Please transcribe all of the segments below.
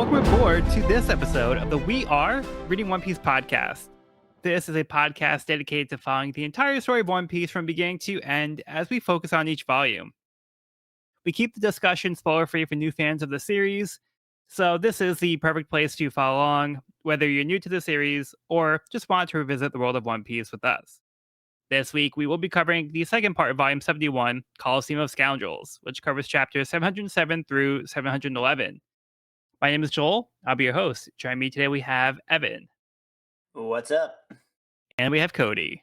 welcome aboard to this episode of the We Are Reading One Piece podcast. This is a podcast dedicated to following the entire story of One Piece from beginning to end as we focus on each volume. We keep the discussion spoiler-free for new fans of the series, so this is the perfect place to follow along, whether you're new to the series or just want to revisit the world of One Piece with us. This week, we will be covering the second part of Volume 71, Coliseum of Scoundrels, which covers chapters 707 through 711. My name is Joel. I'll be your host. Joining me today, we have Evan. What's up? And we have Cody.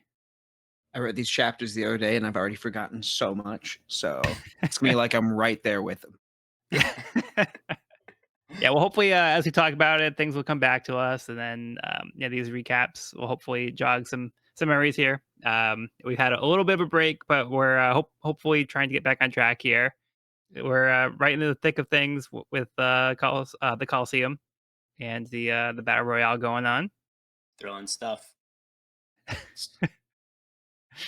I read these chapters the other day and I've already forgotten so much. So it's going to be like I'm right there with them. Yeah, well, hopefully, as we talk about it, things will come back to us. And then, these recaps will hopefully jog some memories here. We've had a little bit of a break, but we're hopefully trying to get back on track here. We're right into the thick of things with the Coliseum and the Battle Royale going on. Throwing stuff.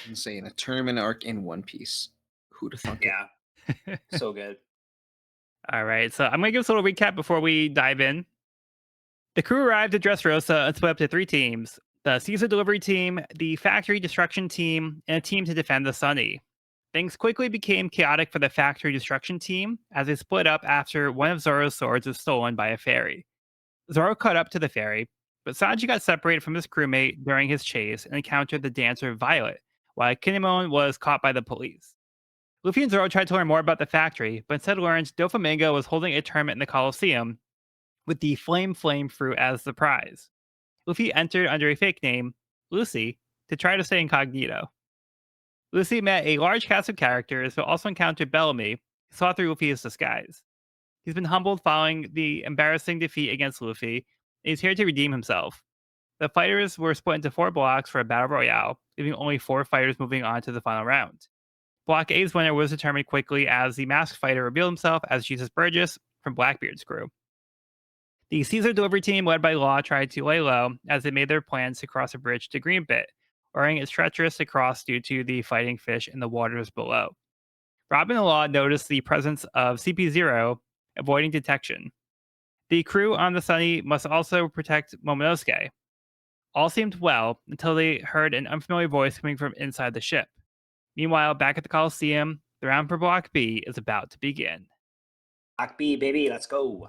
Insane. A tournament arc in One Piece. Who'd have thunk it? Yeah. So good. All right, so I'm going to give us a little recap before we dive in. The crew arrived at Dressrosa and split up to 3 teams. The Caesar Delivery Team, the Factory Destruction Team, and a team to defend the Sunny. Things quickly became chaotic for the Factory Destruction Team as they split up after one of Zoro's swords was stolen by a ferry. Zoro caught up to the ferry, but Sanji got separated from his crewmate during his chase and encountered the dancer Violet, while Kinemon was caught by the police. Luffy and Zoro tried to learn more about the factory, but instead learned Doflamingo was holding a tournament in the Coliseum with the Flame Fruit as the prize. Luffy entered under a fake name, Lucy, to try to stay incognito. Lucy met a large cast of characters, but also encountered Bellamy, who saw through Luffy's disguise. He's been humbled following the embarrassing defeat against Luffy, and he's here to redeem himself. The fighters were split into 4 blocks for a battle royale, leaving only 4 fighters moving on to the final round. Block A's winner was determined quickly as the masked fighter revealed himself as Jesus Burgess from Blackbeard's crew. The Caesar Delivery Team, led by Law, tried to lay low as they made their plans to cross a bridge to Greenbit, ordering it treacherous to cross due to the fighting fish in the waters below. Robin and Law noticed the presence of CP0, avoiding detection. The crew on the Sunny must also protect Momonosuke. All seemed well until they heard an unfamiliar voice coming from inside the ship. Meanwhile, back at the Coliseum, the round for Block B is about to begin. Block B, baby, let's go.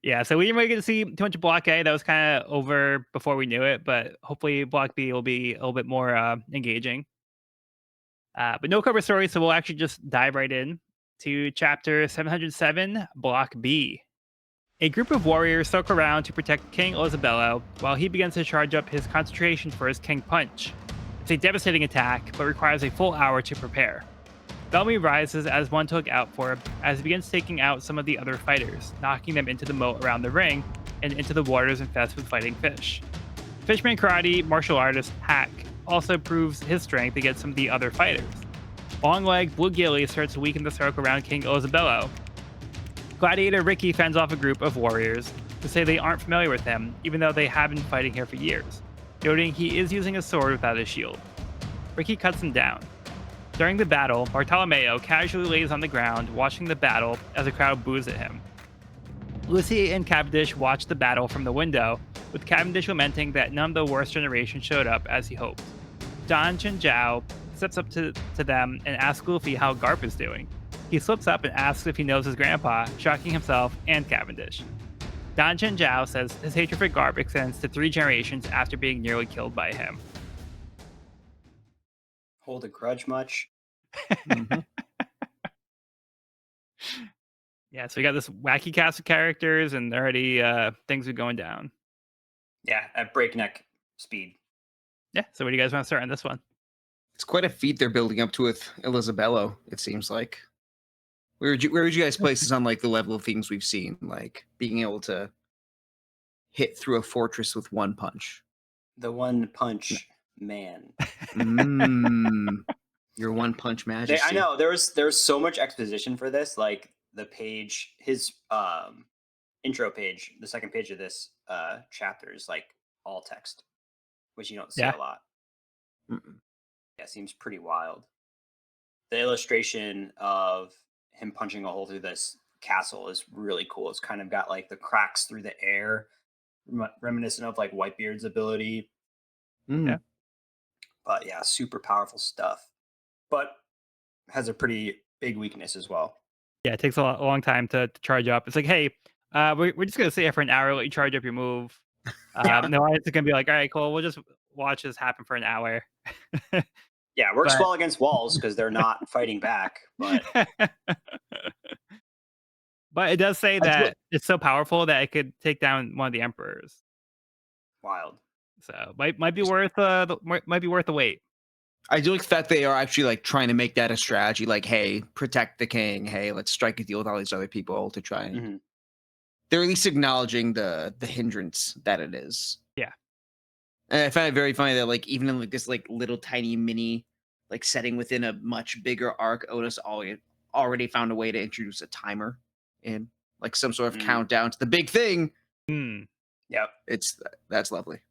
Yeah, so we didn't really get to see too much of Block A. That was kind of over before we knew it, but hopefully Block B will be a little bit more engaging. But no cover story, so we'll actually just dive right in to chapter 707, Block B. A group of warriors circle around to protect King Elizabello while he begins to charge up his concentration for his King Punch. It's a devastating attack, but requires a full hour to prepare. Bellamy rises as one to look out for as he begins taking out some of the other fighters, knocking them into the moat around the ring and into the waters infested with fighting fish. Fishman karate martial artist Hack also proves his strength against some of the other fighters. Long-legged Blue Gilly starts to weaken the circle around King Elizabello. Gladiator Ricky fends off a group of warriors to say they aren't familiar with him, even though they have been fighting here for years, noting he is using a sword without a shield. Ricky cuts him down. During the battle, Bartolomeo casually lays on the ground, watching the battle as the crowd boos at him. Lucy and Cavendish watch the battle from the window, with Cavendish lamenting that none of the worst generation showed up as he hoped. Don Chenjiao steps up to them and asks Luffy how Garp is doing. He slips up and asks if he knows his grandpa, shocking himself and Cavendish. Don Chenjiao says his hatred for Garp extends to 3 generations after being nearly killed by him. Hold a grudge much? Mm-hmm. Yeah, so we got this wacky cast of characters, and already things are going down. Yeah, at breakneck speed. Yeah, so what do you guys want to start on this one? It's quite a feat they're building up to with Elizabello, it seems like. Where would you guys place this on like the level of things we've seen? Like being able to hit through a fortress with one punch. The one punch man. Your one punch majesty. I know there's so much exposition for this. Like the page, his intro page, the second page of this chapter is like all text, which you don't see a lot. Yeah, seems pretty wild. The illustration of him punching a hole through this castle is really cool. It's kind of got like the cracks through the air, reminiscent of like Whitebeard's ability. Mm. Yeah. But yeah, super powerful stuff. But has a pretty big weakness as well. Yeah, it takes a long time to charge up. It's like, hey, we're just gonna sit here for an hour, let you charge up your move. Yeah. No, it's gonna be like, all right, cool. We'll just watch this happen for an hour. Yeah, works But well against walls because they're not fighting back. But but it does say I do, that it's so powerful that it could take down one of the emperors. wild. So might be worth might be worth the wait. I do like the fact they are actually like trying to make that a strategy. Like, hey, protect the king. Hey, let's strike a deal with all these other people to try and. Mm-hmm. They're at least acknowledging the hindrance that it is. Yeah. And I find it very funny that like even in like this like little tiny mini like setting within a much bigger arc, Otis already found a way to introduce a timer in like some sort of countdown to the big thing. Hmm. Yep. That's lovely.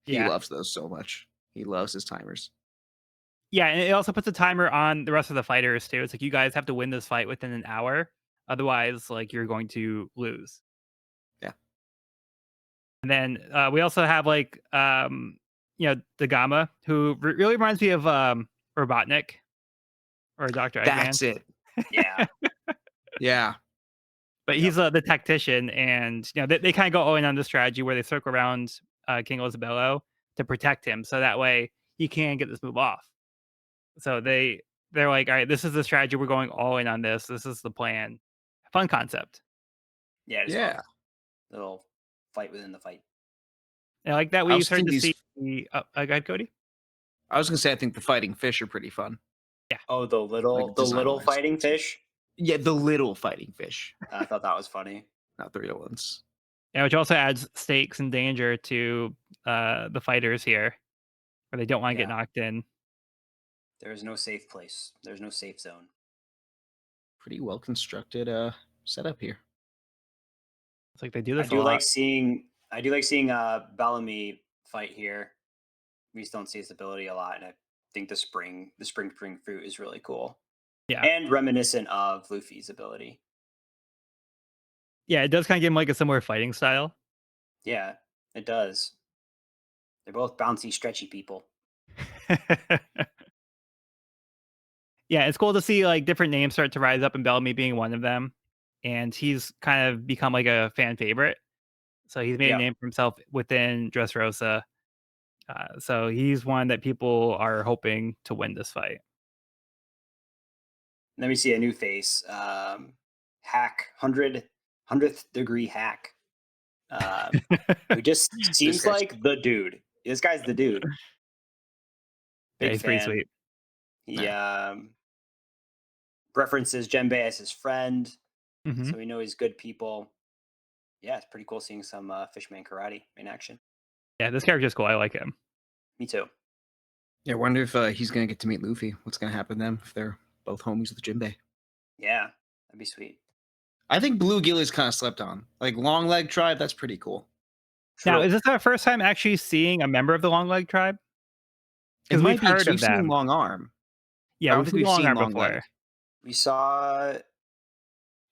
He Yeah. loves those so much. He loves his timers. Yeah, and it also puts a timer on the rest of the fighters too. It's like you guys have to win this fight within an hour, otherwise, like you're going to lose. Yeah. And then we also have like Dagama, who really reminds me of Robotnik or Dr. Eggman. That's it. Yeah. Yeah. But he's the tactician, and they kind of go all in on the strategy where they circle around King Elizabello to protect him, so that way he can get this move off. So they're like, all right, this is the strategy. We're going all in on this. This is the plan. Fun concept. Yeah. It's Yeah. fun. Little fight within the fight. And like that, I we was start to thinking see. Go ahead, Cody. I was gonna say I think the fighting fish are pretty fun. Oh, the little Like, the little design-wise. fighting fish. Yeah, the little fighting fish, I thought that was funny. not the real ones. Yeah, which also adds stakes and danger to the fighters here, where they don't want to get Yeah. knocked in. There is no safe place. There's no safe zone. Pretty well constructed setup here. It's like they do I this a do lot. like seeing Bellamy fight here. We just don't see his ability a lot, and I think the spring fruit is really cool. Yeah. And reminiscent of Luffy's ability. Yeah, it does kind of give him like a similar fighting style. Yeah, it does. They're both bouncy, stretchy people. Yeah, it's cool to see like different names start to rise up, and Bellamy being one of them. And he's kind of become like a fan favorite. So he's made a Yep. name for himself within Dressrosa. So he's one that people are hoping to win this fight. Let me see a new face. Hack 100th degree hack. Who just seems guy's- like the dude. This guy's the dude. Yeah, Big he's fan. pretty sweet. He references Jembe as his friend, Mhm. so we know he's good people. Yeah, it's pretty cool seeing some Fishman karate in action. Yeah, this character's cool. I like him. Me too. Yeah, I wonder if he's gonna get to meet Luffy. What's gonna happen to them if they're both homies with Jinbei? Yeah, that'd be sweet. I think Bluegill is kind of slept on. Like Long Leg Tribe, that's pretty cool. Now, True. is this our first time actually seeing a member of the Long Leg tribe? It Because might we've be 'cause heard of we've seen them. Long Arm. Yeah, I don't we've think seen we've Long seen Arm Long before. Leg. We saw.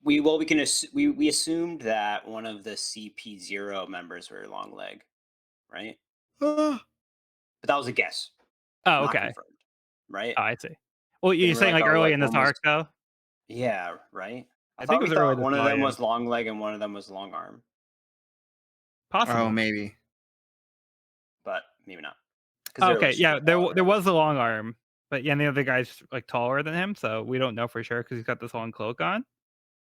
We assumed that one of the CP0 members were long leg, right? But that was a guess. Oh, Not okay. confirmed, right? Oh, I see. Well, They you're were saying like oh, early in this one was- arc, though? Yeah, right. I I think thought it we was early thought this one of them volume. was long leg and one of them was long arm, Possible. Oh, maybe. but maybe not. 'Cause they're, Okay, like, yeah, super there tall, there right? was a long arm, but yeah, and the other guy's like taller than him, so we don't know for sure because he's got this long cloak on.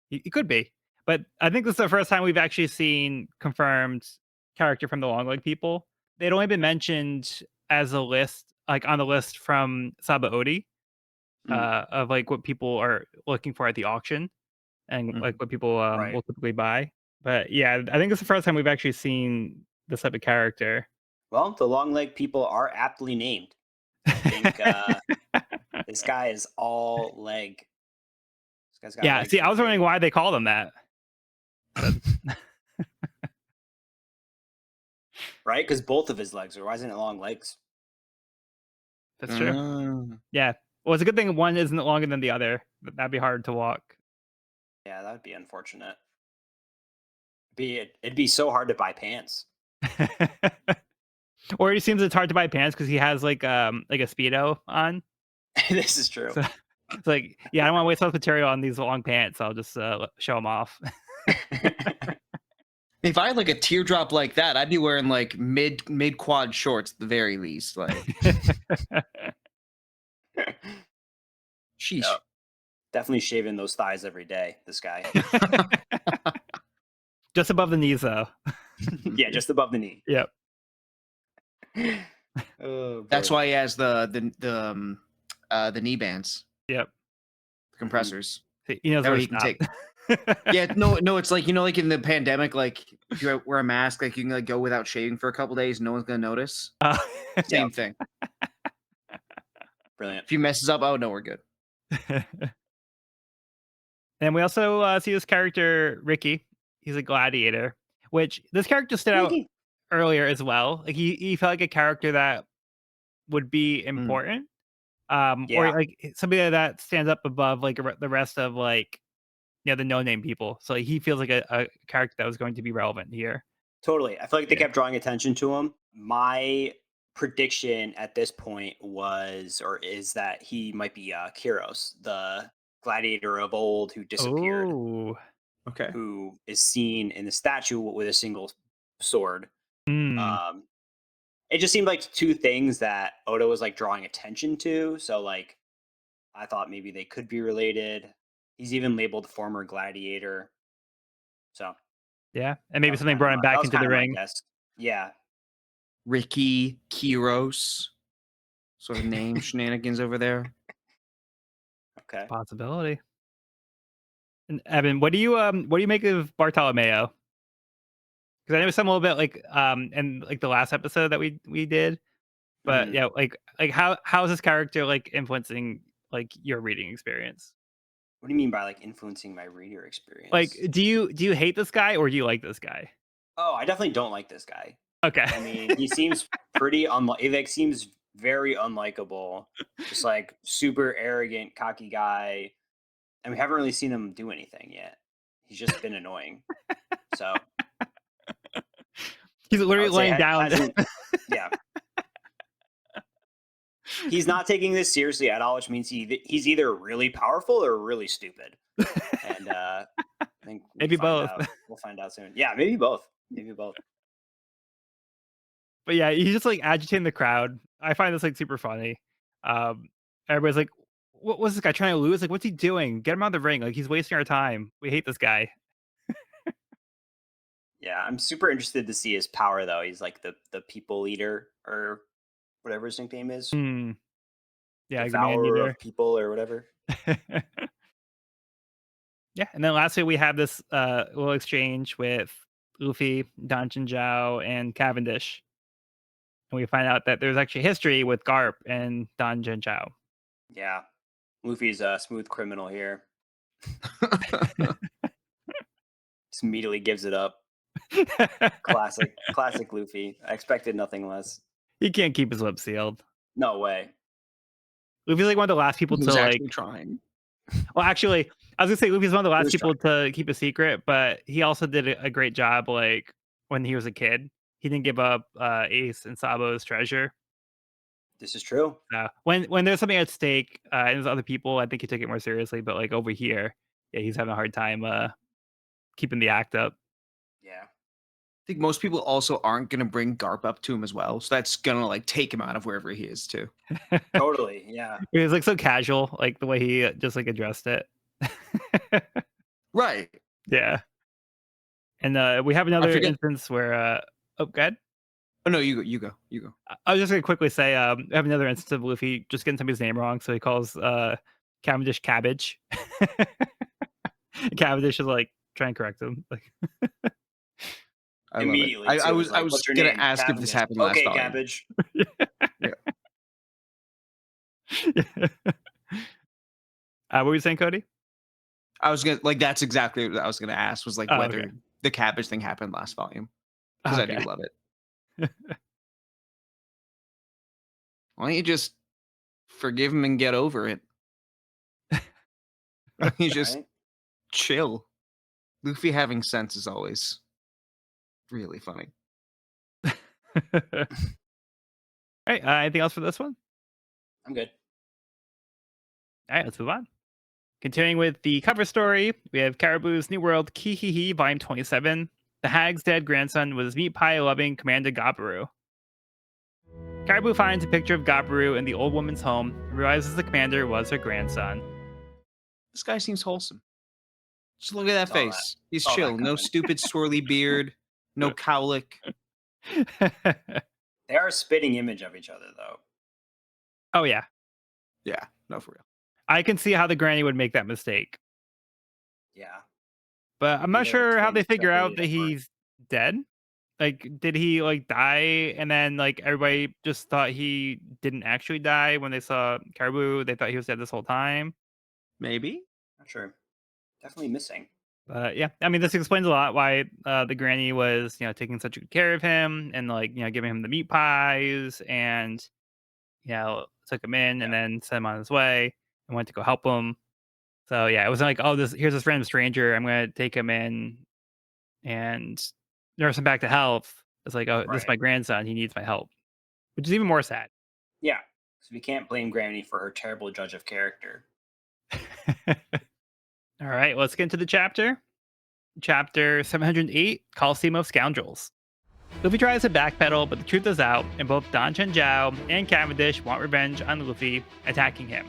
He could be, but I think this is the first time we've actually seen confirmed character from the long leg people. They'd only been mentioned as a list, like on the list from Sabaody, of like what people are looking for at the auction and Mhm. like what people Right. will typically buy. But yeah, I think it's the first time we've actually seen this type of character. Well, the long leg people are aptly named. I think this guy is all leg. This guy's got Yeah, legs see, for I was wondering days. why they call them that. Right? Because both of his legs are. Why isn't it long legs? That's true. Ah. Yeah. Well, it's a good thing one isn't longer than the other. That'd be hard to walk. Yeah, that'd be unfortunate. It'd be so hard to buy pants. Or it seems it's hard to buy pants because he has like a speedo on. This is true. So it's like, yeah, I don't want to waste all material on these long pants. I'll just show them off. If I had like a teardrop like that, I'd be wearing like mid quad shorts at the very least. Like, sheesh. Yep. Definitely shaving those thighs every day. This guy. Just above the knees, though. Yeah, just above the knee. Yep. Oh, That's boy. why he has the knee bands, Yep. the compressors. He knows That where way to he can stop. Yeah, no, it's like, like in the pandemic, like if you wear a mask, like you can like go without shaving for a couple days, no one's gonna notice. Same thing. Brilliant. If he messes up, oh no, we're good. And we also see this character, Ricky. He's a gladiator, which this character stood out earlier as well. Like he felt like a character that would be important. Or Yeah. like somebody that stands up above like the rest of like the no-name people. So like, he feels like a character that was going to be relevant here. Totally. I feel like they Yeah. kept drawing attention to him. My prediction at this point is that he might be Kyros, the gladiator of old who disappeared, Oh. Okay. who is seen in the statue with a single sword. Mm. It just seemed like two things that Oda was like drawing attention to. So like, I thought maybe they could be related. He's even labeled former gladiator. So Yeah. And maybe that was something kinda brought him my- back that was into the kinda my ring. guess. Yeah. Ricky, Kyros, sort of name shenanigans over there. Okay. Possibility. And Evan, what do you make of Bartolomeo? Because I know some a little bit like in like the last episode that we did, but Mhm. yeah, like how is this character like influencing like your reading experience? What do you mean by like influencing my reader experience? Like, do you hate this guy or do you like this guy? Oh, I definitely don't like this guy. Okay. I mean, he seems pretty like seems very unlikable. Just like super arrogant, cocky guy. And we haven't really seen him do anything yet. He's just been annoying. So He's I literally would say laying down. yeah. He's not taking this seriously at all, which means he's either really powerful or really stupid. And I think Maybe both. We'll find out soon. Yeah, maybe both. Maybe both. But yeah, he's just like agitating the crowd. I find this like super funny. Everybody's like, "What was this guy trying to lose? Like, what's he doing? Get him out of the ring! Like, he's wasting our time. We hate this guy." Yeah, I'm super interested to see his power though. He's like the people leader or whatever his nickname is. Hmm. Yeah, like the man Devourer eater. of people or whatever. Yeah, and then lastly we have this little exchange with Luffy, Don Jinzhao, and Cavendish. And we find out that there's actually history with Garp and Don Jinzhao. Yeah. Luffy's a smooth criminal here. Just immediately gives it up. Classic Luffy. I expected nothing less. He can't keep his lips sealed. No way. Luffy's like one of the last people He to was like. actually trying. Well, actually, I was gonna say Luffy's one of the last was people to keep a secret, but he also did a great job. Like when he was a kid, he didn't give up Ace and Sabo's treasure. This is true. When there's something at stake and there's other people, I think he took it more seriously. But like over here, yeah, he's having a hard time keeping the act up. Yeah. I think most people also aren't gonna bring Garp up to him as well, so that's gonna like take him out of wherever he is too. Totally. Yeah. It was like so casual, like the way he just like addressed it. Right. Yeah. And we have another forget- instance where oh, go ahead. Oh no, you go. I was just gonna quickly say we have another instance of Luffy just getting somebody's name wrong, so he calls Cavendish Cabbage. Cavendish is like trying to correct him. Like I love it. Immediately. I too, was like, I was "What's your gonna name?" ask if this Cavendish. happened last Okay, time. Cabbage. What were you saying, Cody? I was gonna like that's exactly what I was gonna ask was like Oh, whether okay. the cabbage thing happened last volume. Because I Okay. do love it. Why don't you just forgive him and get over it? Why don't you just Right? chill? Luffy having sense is always really funny. All right. Anything else for this one? I'm good. All right, let's move on. Continuing with the cover story, we have Caribou's New World Kihihi, Volume 27. The hag's dead grandson was meat pie loving Commander Gabaru. Caribou finds a picture of Gabaru in the old woman's home and realizes the commander was her grandson. This guy seems wholesome. Just look at that Saw that. face. He's Saw that chill. No coming. stupid swirly beard. No cowlick. They are a spitting image of each other, though. Oh, yeah. Yeah, no, for real. I can see how the granny would make that mistake. Yeah. But I'm not Either sure how they twins figure out separated that at birth. he's dead. Like, did he like die and then like everybody just thought he didn't actually die when they saw Caribou? They thought he was dead this whole time. Maybe. Not sure. Definitely missing. Yeah, I mean, this explains a lot why the granny was, taking such good care of him and like, giving him the meat pies and, took him in and then sent him on his way and went to go help him. So yeah, it wasn't like, oh, here's this random stranger. I'm gonna take him in and nurse him back to health. It's like, oh, this is Right. my grandson. He needs my help, which is even more sad. Yeah. So we can't blame Granny for her terrible judge of character. All right, let's get into the chapter. Chapter 708, Coliseum of Scoundrels. Luffy tries to backpedal, but the truth is out, and both Don Chenjiao and Cavendish want revenge on Luffy, attacking him.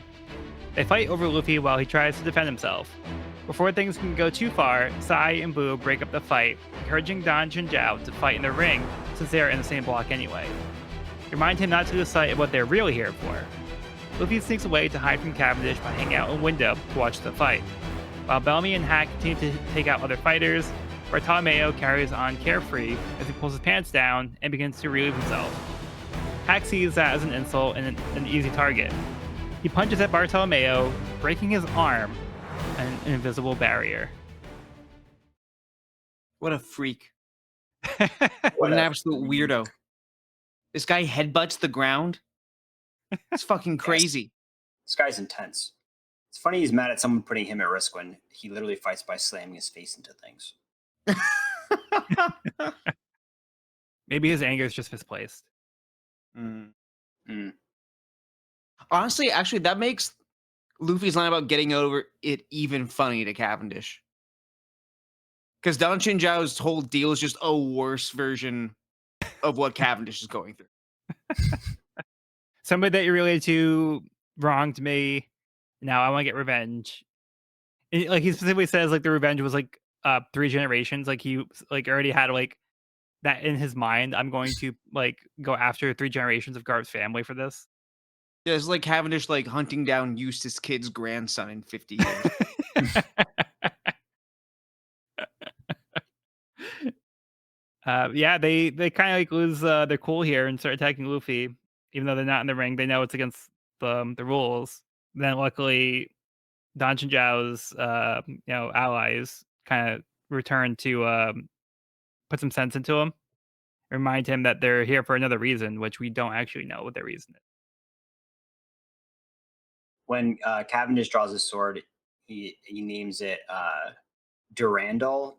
They fight over Luffy while he tries to defend himself. Before things can go too far, Sai and Boo break up the fight, encouraging Don Chenjiao to fight in the ring since they are in the same block anyway. They remind him not to lose sight of what they're really here for. Luffy sneaks away to hide from Cavendish by hanging out a window to watch the fight. While Bellamy and Hack continue to take out other fighters, Bartolomeo carries on carefree as he pulls his pants down and begins to relieve himself. Hack sees that as an insult and an easy target. He punches at Bartolomeo, breaking his arm, an invisible barrier. What a freak. What an absolute weirdo. This guy headbutts the ground. It's fucking crazy. This guy's intense. It's funny he's mad at someone putting him at risk when he literally fights by slamming his face into things. Maybe his anger is just misplaced. Honestly, actually, that makes Luffy's line about getting over it even funny to Cavendish. Because Don Chenjiao's whole deal is just a worse version of what Cavendish is going through. Somebody that you related to wronged me. Now I want to get revenge. And, like, he specifically says like the revenge was like 3 generations. Like he like already had like that in his mind. I'm going to like go after 3 generations of Garp's family for this. Yeah, it's like Cavendish like hunting down Eustace Kid's grandson in 50 years. Yeah, they kind of like lose their cool here and start attacking Luffy, even though they're not in the ring. They know it's against the rules. Then luckily, Don Chenjiao's allies kind of return to put some sense into him, remind him that they're here for another reason, which we don't actually know what their reason is. When Cavendish draws his sword, he names it Durandal.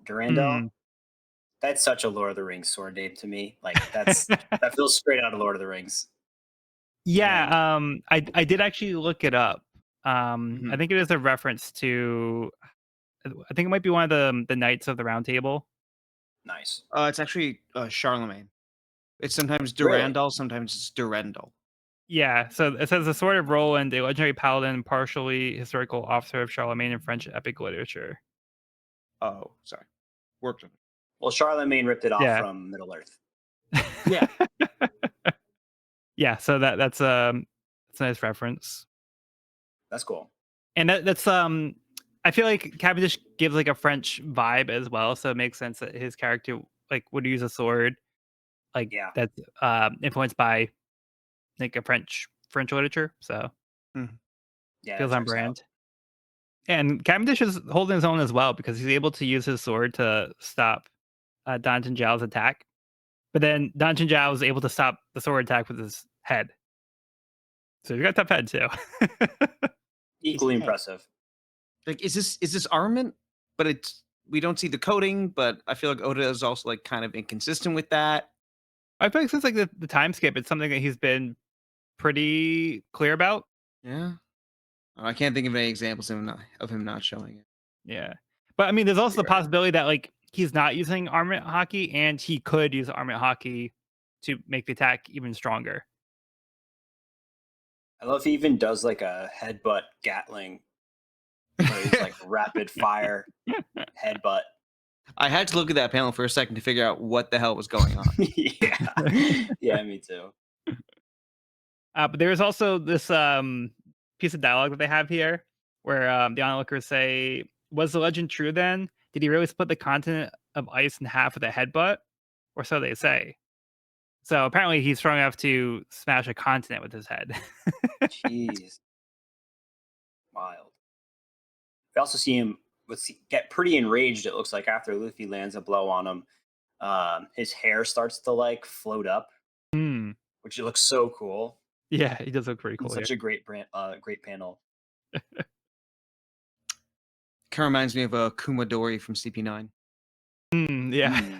That's such a Lord of the Rings sword name to me. Like that feels straight out of Lord of the Rings. Yeah, I did actually look it up. I think it is a reference to. I think it might be one of the Knights of the Round Table. Nice. It's actually Charlemagne. It's sometimes Durandal, sometimes it's Durendal. Yeah, so it says the Sword of Roland, a legendary paladin and partially historical officer of Charlemagne in French epic literature. Oh, sorry. Worked on it. Well, Charlemagne ripped it off from Middle Earth. Yeah. Yeah, so that's a nice reference. That's cool. And that's I feel like Cavendish gives like a French vibe as well, so it makes sense that his character like would use a sword like that's influenced by like a French literature. So feels on brand. And Cavendish is holding his own as well because he's able to use his sword to stop Don Chenjiao's attack. But then Don Chenjiao is able to stop the sword attack with his head. So you got a tough head too. Equally impressive. Like, is this armament? But it's we don't see the coding, but I feel like Oda is also like kind of inconsistent with that. I feel like since like the time skip, it's something that he's been pretty clear about. Yeah. I can't think of any examples of him not showing it. Yeah. But I mean, there's also the You're right. possibility that like he's not using armament hockey and he could use armament hockey to make the attack even stronger. I love if he even does like a headbutt Gatling, where he's like rapid fire headbutt. I had to look at that panel for a second to figure out what the hell was going on. Yeah, me too. But there's also this piece of dialogue that they have here where the onlookers say, "Was the legend true then? Did he really split the continent of ice in half with a headbutt? Or so they say." So apparently he's strong enough to smash a continent with his head. Jeez, wild. We also see him get pretty enraged. It looks like after Luffy lands a blow on him, his hair starts to like float up, Hmm. which looks so cool. Yeah, he does look pretty cool. Such a great great panel. Kind of reminds me of Kumadori from CP9. Yeah.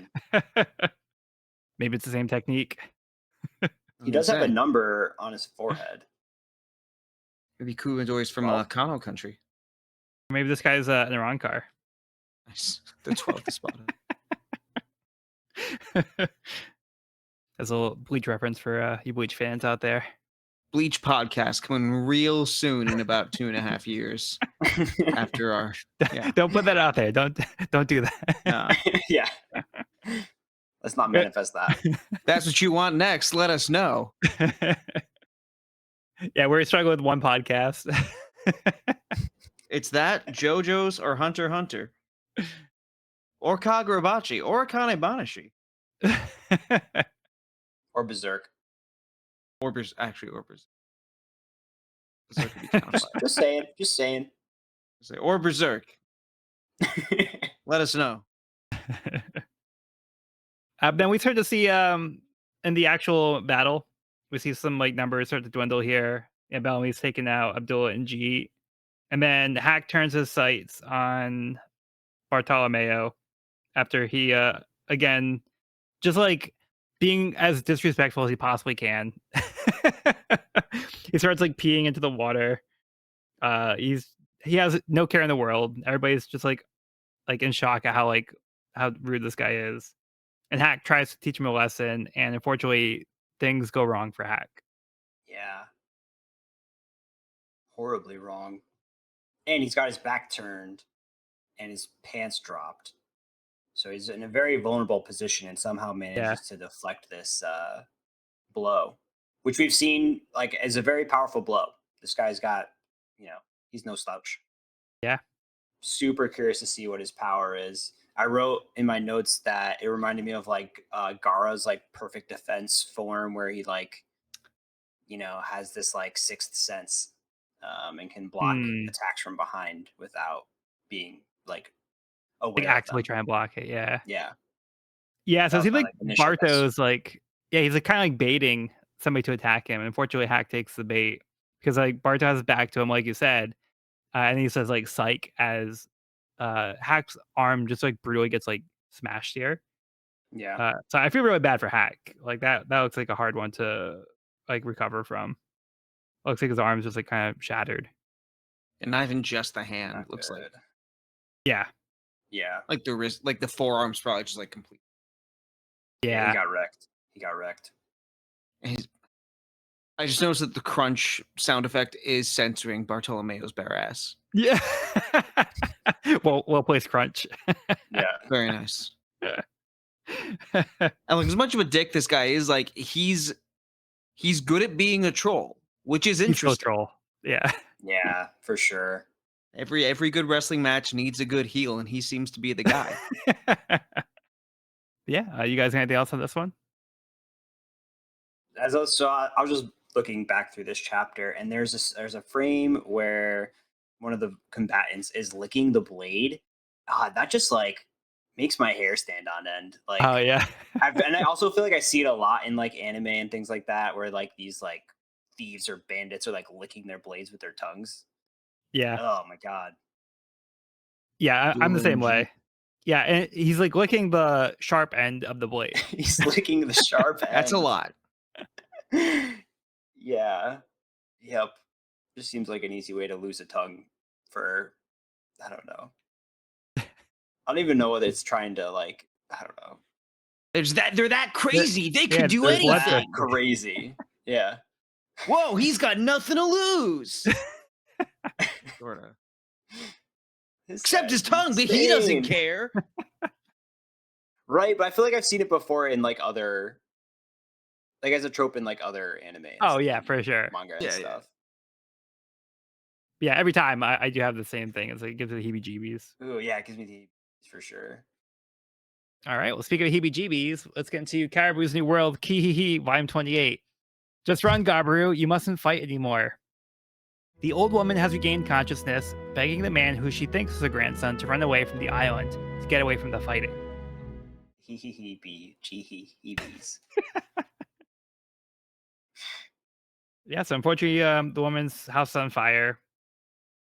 Maybe it's the same technique. He does have a number on his forehead. Maybe Kumadori's from Kano country. Maybe this guy's in a wrong car. Nice. The 12th spot. As a little Bleach reference for you Bleach fans out there. Bleach podcast coming real soon in about 2.5 years after our. Yeah. Don't put that out there. Don't do that. Yeah. Let's not manifest that. That's what you want next. Let us know. Yeah, we're struggling with one podcast. It's that, JoJo's, or Hunter x Hunter. Or Kagurabachi, or Akane Banashi. Or Berserk. Or Berserk. Berserk would be kind of Just saying. Or Berserk. Let us know. Then we start to see in the actual battle, we see some like numbers start to dwindle here. And Bellamy's taking out Abdullah and G. And then Hack turns his sights on Bartolomeo after he again just like being as disrespectful as he possibly can. He starts like peeing into the water. He has no care in the world. Everybody's just like in shock at how rude this guy is. And Hack tries to teach him a lesson, and unfortunately, things go wrong for Hack. Yeah. Horribly wrong. And he's got his back turned and his pants dropped. So he's in a very vulnerable position and somehow manages to deflect this blow, which we've seen like as a very powerful blow. This guy's got, he's no slouch. Yeah. Super curious to see what his power is. I wrote in my notes that it reminded me of like Gaara's like perfect defense form where he like, has this like sixth sense and can block attacks from behind without being like aware. Like actively try and block it. Yeah. Yeah. So it seems like initial guess. Barto's like, he's like kind of like baiting somebody to attack him. And unfortunately, Hack takes the bait because like Barto has his back to him, like you said. And he says like psych as Hack's arm just like brutally gets like smashed here. Yeah. So I feel really bad for Hack. Like that looks like a hard one to like recover from. Looks like his arm's just like kind of shattered. And not even just the hand, Not looks good. like. Yeah. Like the wrist, like the forearm's probably just like complete. Yeah, he got wrecked. And I just noticed that the crunch sound effect is censoring Bartolomeo's bare ass. Yeah. well placed crunch. Yeah. Very nice. And like as much of a dick this guy is, like he's good at being a troll, which is interesting. He's still a troll. Yeah. Yeah, for sure. Every good wrestling match needs a good heel, and he seems to be the guy. Yeah. You guys got anything else on this one? I was just looking back through this chapter, and there's a frame where one of the combatants is licking the blade. That just like makes my hair stand on end. Like, oh yeah. And I also feel like I see it a lot in like anime and things like that, where like these like thieves or bandits are like licking their blades with their tongues. Yeah. Oh my god. Yeah, I'm the same way. Yeah, and he's like licking the sharp end of the blade. He's licking the sharp end. That's a lot. Yeah. Yep. Just seems like an easy way to lose a tongue for, I don't know. I don't even know whether it's trying to like, I don't know. They're that crazy. They could do they're anything. bloodthirsty. Crazy. Yeah. Whoa, he's got nothing to lose. Sorta. Except his tongue, but he doesn't insane. care. Right, but I feel like I've seen it before in like other, like as a trope in like other anime. and Oh stuff, yeah, for sure. manga and Yeah, yeah. stuff. Yeah, every time I do have the same thing. It's like it gives it the heebie-jeebies. Ooh, yeah, it gives me the for sure. All right. Well, speaking of heebie-jeebies, let's get into Caribou's New World, Kihihi, Volume 28. Just run, Gabaru. You mustn't fight anymore. The old woman has regained consciousness, begging the man who she thinks is her grandson to run away from the island to get away from the fighting. Hee hee hee bee, gee hee hee bees. Yeah, so unfortunately, the woman's house is on fire.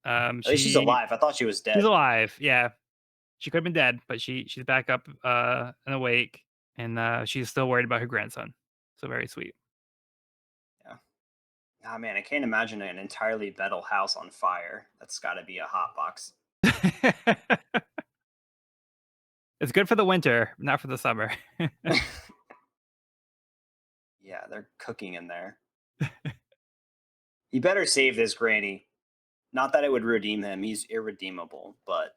At least she's alive. I thought she was dead. She's alive. Yeah, she could have been dead, but she's back up and awake, and she's still worried about her grandson. So very sweet. Ah, man, I can't imagine an entirely metal house on fire. That's got to be a hot box. It's good for the winter, not for the summer. Yeah, they're cooking in there. He better save this granny. Not that it would redeem him. He's irredeemable, but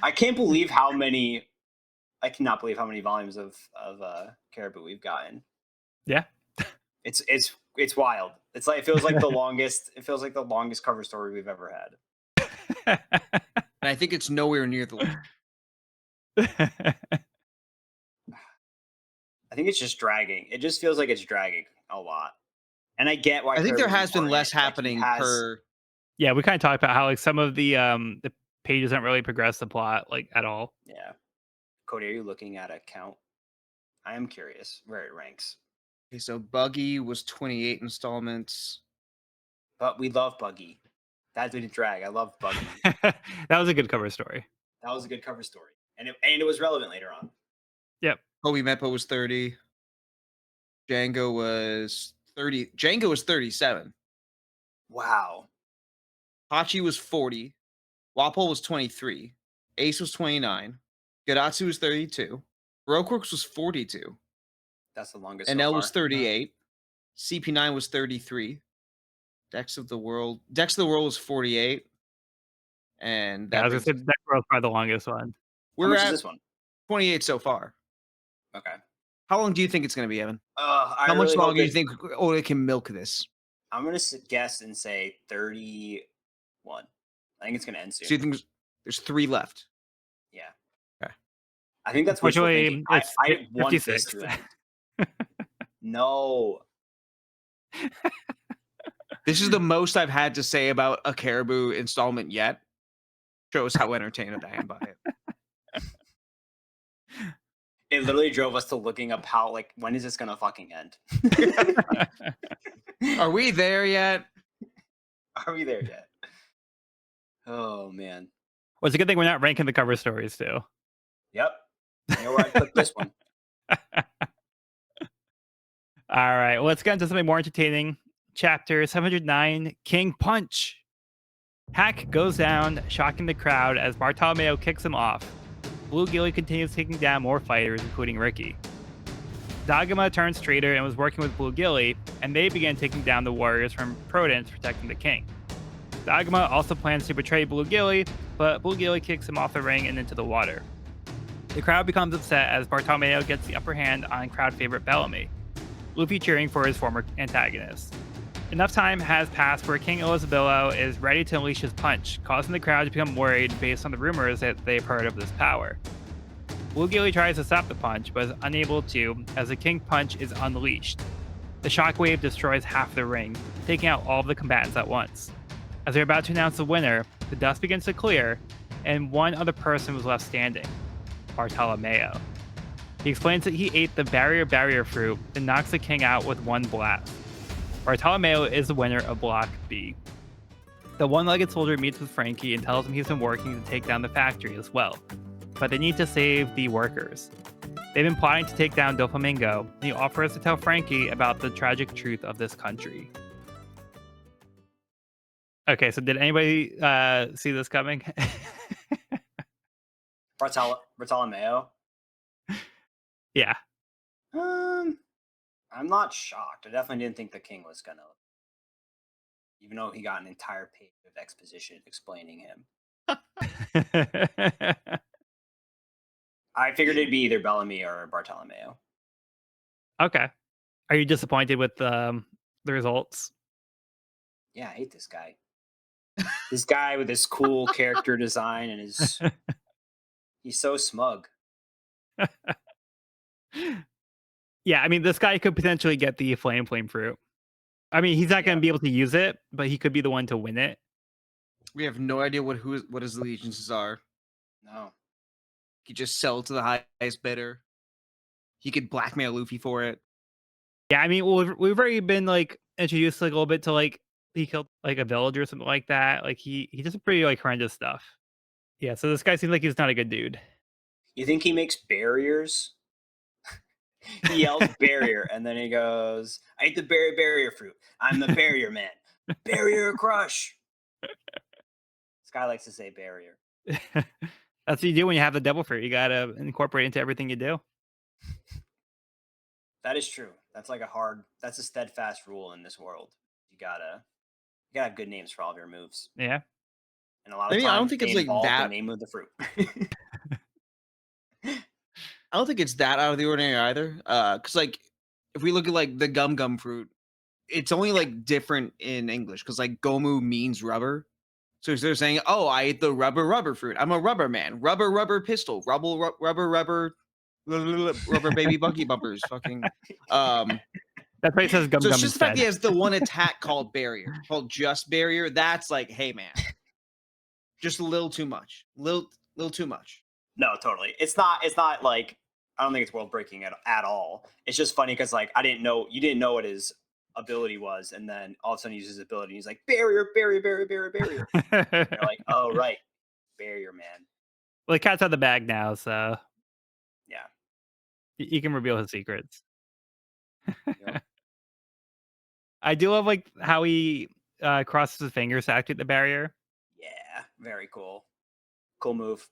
I can't believe how many. I cannot believe how many volumes of Caribou we've gotten. Yeah. It's wild. It's like it feels like the longest. It feels like the longest cover story we've ever had. And I think it's nowhere near the I think it's just dragging. It just feels like it's dragging a lot. And I get why. I think there Caribou's has been important. less Like, he happening has- per Yeah, we kind of talked about how like some of the pages don't really progress the plot like at all. Yeah. Cody, are you looking at a count? I am curious where it ranks. Okay, so Buggy was 28 installments. But we love Buggy. That didn't drag. I love Buggy. That was a good cover story. That was a good cover story. And it was relevant later on. Kobe Meppo was 30. Django was 30. Django was 37. Wow. Hachi was 40. Wapol was 23. Ace was 29. Gadatsu was 32. Roquworks was 42. That's the longest. NL so was far. 38. CP9 was 33. Dex of the World was 48. And Yeah, I that was gonna say that was probably the longest one. How we're much is at this one? 28 so far. Okay. How long do you think it's going to be, Evan? I How much really hope longer do you it- think Oda can milk this? I'm gonna guess and say 31. I think it's gonna end soon. So you think there's 3 left? Yeah. Okay. I think that's wishful Unfortunately, thinking. it's I want this 56. to end. No. This is the most I've had to say about a Caribou installment yet. Shows how entertained I am by it. It literally drove us to looking up how, like, when is this gonna fucking end? Are we there yet? Are we there yet? Oh man. Well, it's a good thing we're not ranking the cover stories too. Yep. You know where I put this one. All right, well, let's get into something more entertaining. Chapter 709, King Punch. Hack goes down, shocking the crowd as Bartolomeo kicks him off. Blue Gilly continues taking down more fighters, including Ricky. Dagama turns traitor and was working with Blue Gilly, and they began taking down the warriors from Prodence protecting the king. Dagama also plans to betray Blue Gilly, but Blue Gilly kicks him off the ring and into the water. The crowd becomes upset as Bartolomeo gets the upper hand on crowd favorite Bellamy, Luffy cheering for his former antagonist. Enough time has passed where King Elizabello is ready to unleash his punch, causing the crowd to become worried based on the rumors that they've heard of this power. Blue Gilly tries to stop the punch, but is unable to as the King Punch is unleashed. The shockwave destroys half the ring, taking out all of the combatants at once. As they're about to announce the winner, the dust begins to clear, and one other person was left standing, Bartolomeo. He explains that he ate the barrier fruit and knocks the king out with one blast. Bartolomeo is the winner of Block B. The one-legged soldier meets with Frankie and tells him he's been working to take down the factory as well, but they need to save the workers. They've been plotting to take down Doflamingo, and he offers to tell Frankie about the tragic truth of this country. Okay, so did anybody see this coming? Bartolomeo. Yeah. I'm not shocked. I definitely didn't think the king was gonna, even though he got an entire page of exposition explaining him. I figured it'd be either Bellamy or Bartolomeo. Okay. Are you disappointed with the results? Yeah, I hate this guy. This guy with his cool character design and he's so smug. Yeah, I mean, this guy could potentially get the flame fruit. I mean, he's not going to be able to use it, but he could be the one to win it. We have no idea what his allegiances are. No. He could just sell it to the highest bidder. He could blackmail Luffy for it. Yeah, I mean, we've already been like introduced like a little bit to like he killed like a villager or something like that. Like he does some pretty like horrendous stuff. Yeah, so this guy seems like he's not a good dude. You think he makes barriers? He yells barrier, and then he goes, I ate the barrier fruit. I'm the barrier man. Barrier crush. This guy likes to say barrier. That's what you do when you have the devil fruit. You gotta incorporate it into everything you do. That is true. That's like that's a steadfast rule in this world. You gotta have good names for all of your moves. Yeah. And a lot of times I don't think it's like that. The name of the fruit. I don't think it's that out of the ordinary either. Because like if we look at like the gum fruit, it's only like different in English because like gomu means rubber. So they're saying, "Oh, I ate the rubber fruit. I'm a rubber man. Rubber pistol. Rubber baby buggy bumpers. Fucking." That's why it says gum. So it's just the fact he has the one attack called barrier, called just barrier. That's like, hey man, just a little too much. Little too much. No, totally. It's not like, I don't think it's world breaking at all. It's just funny because like you didn't know what his ability was, and then all of a sudden he uses his ability and he's like barrier. You're like, oh right, barrier man. Well, the cat's out of the bag now, so yeah, he can reveal his secrets. Yep. I do love like how he crosses his fingers to activate the barrier. Yeah, very cool. Cool move.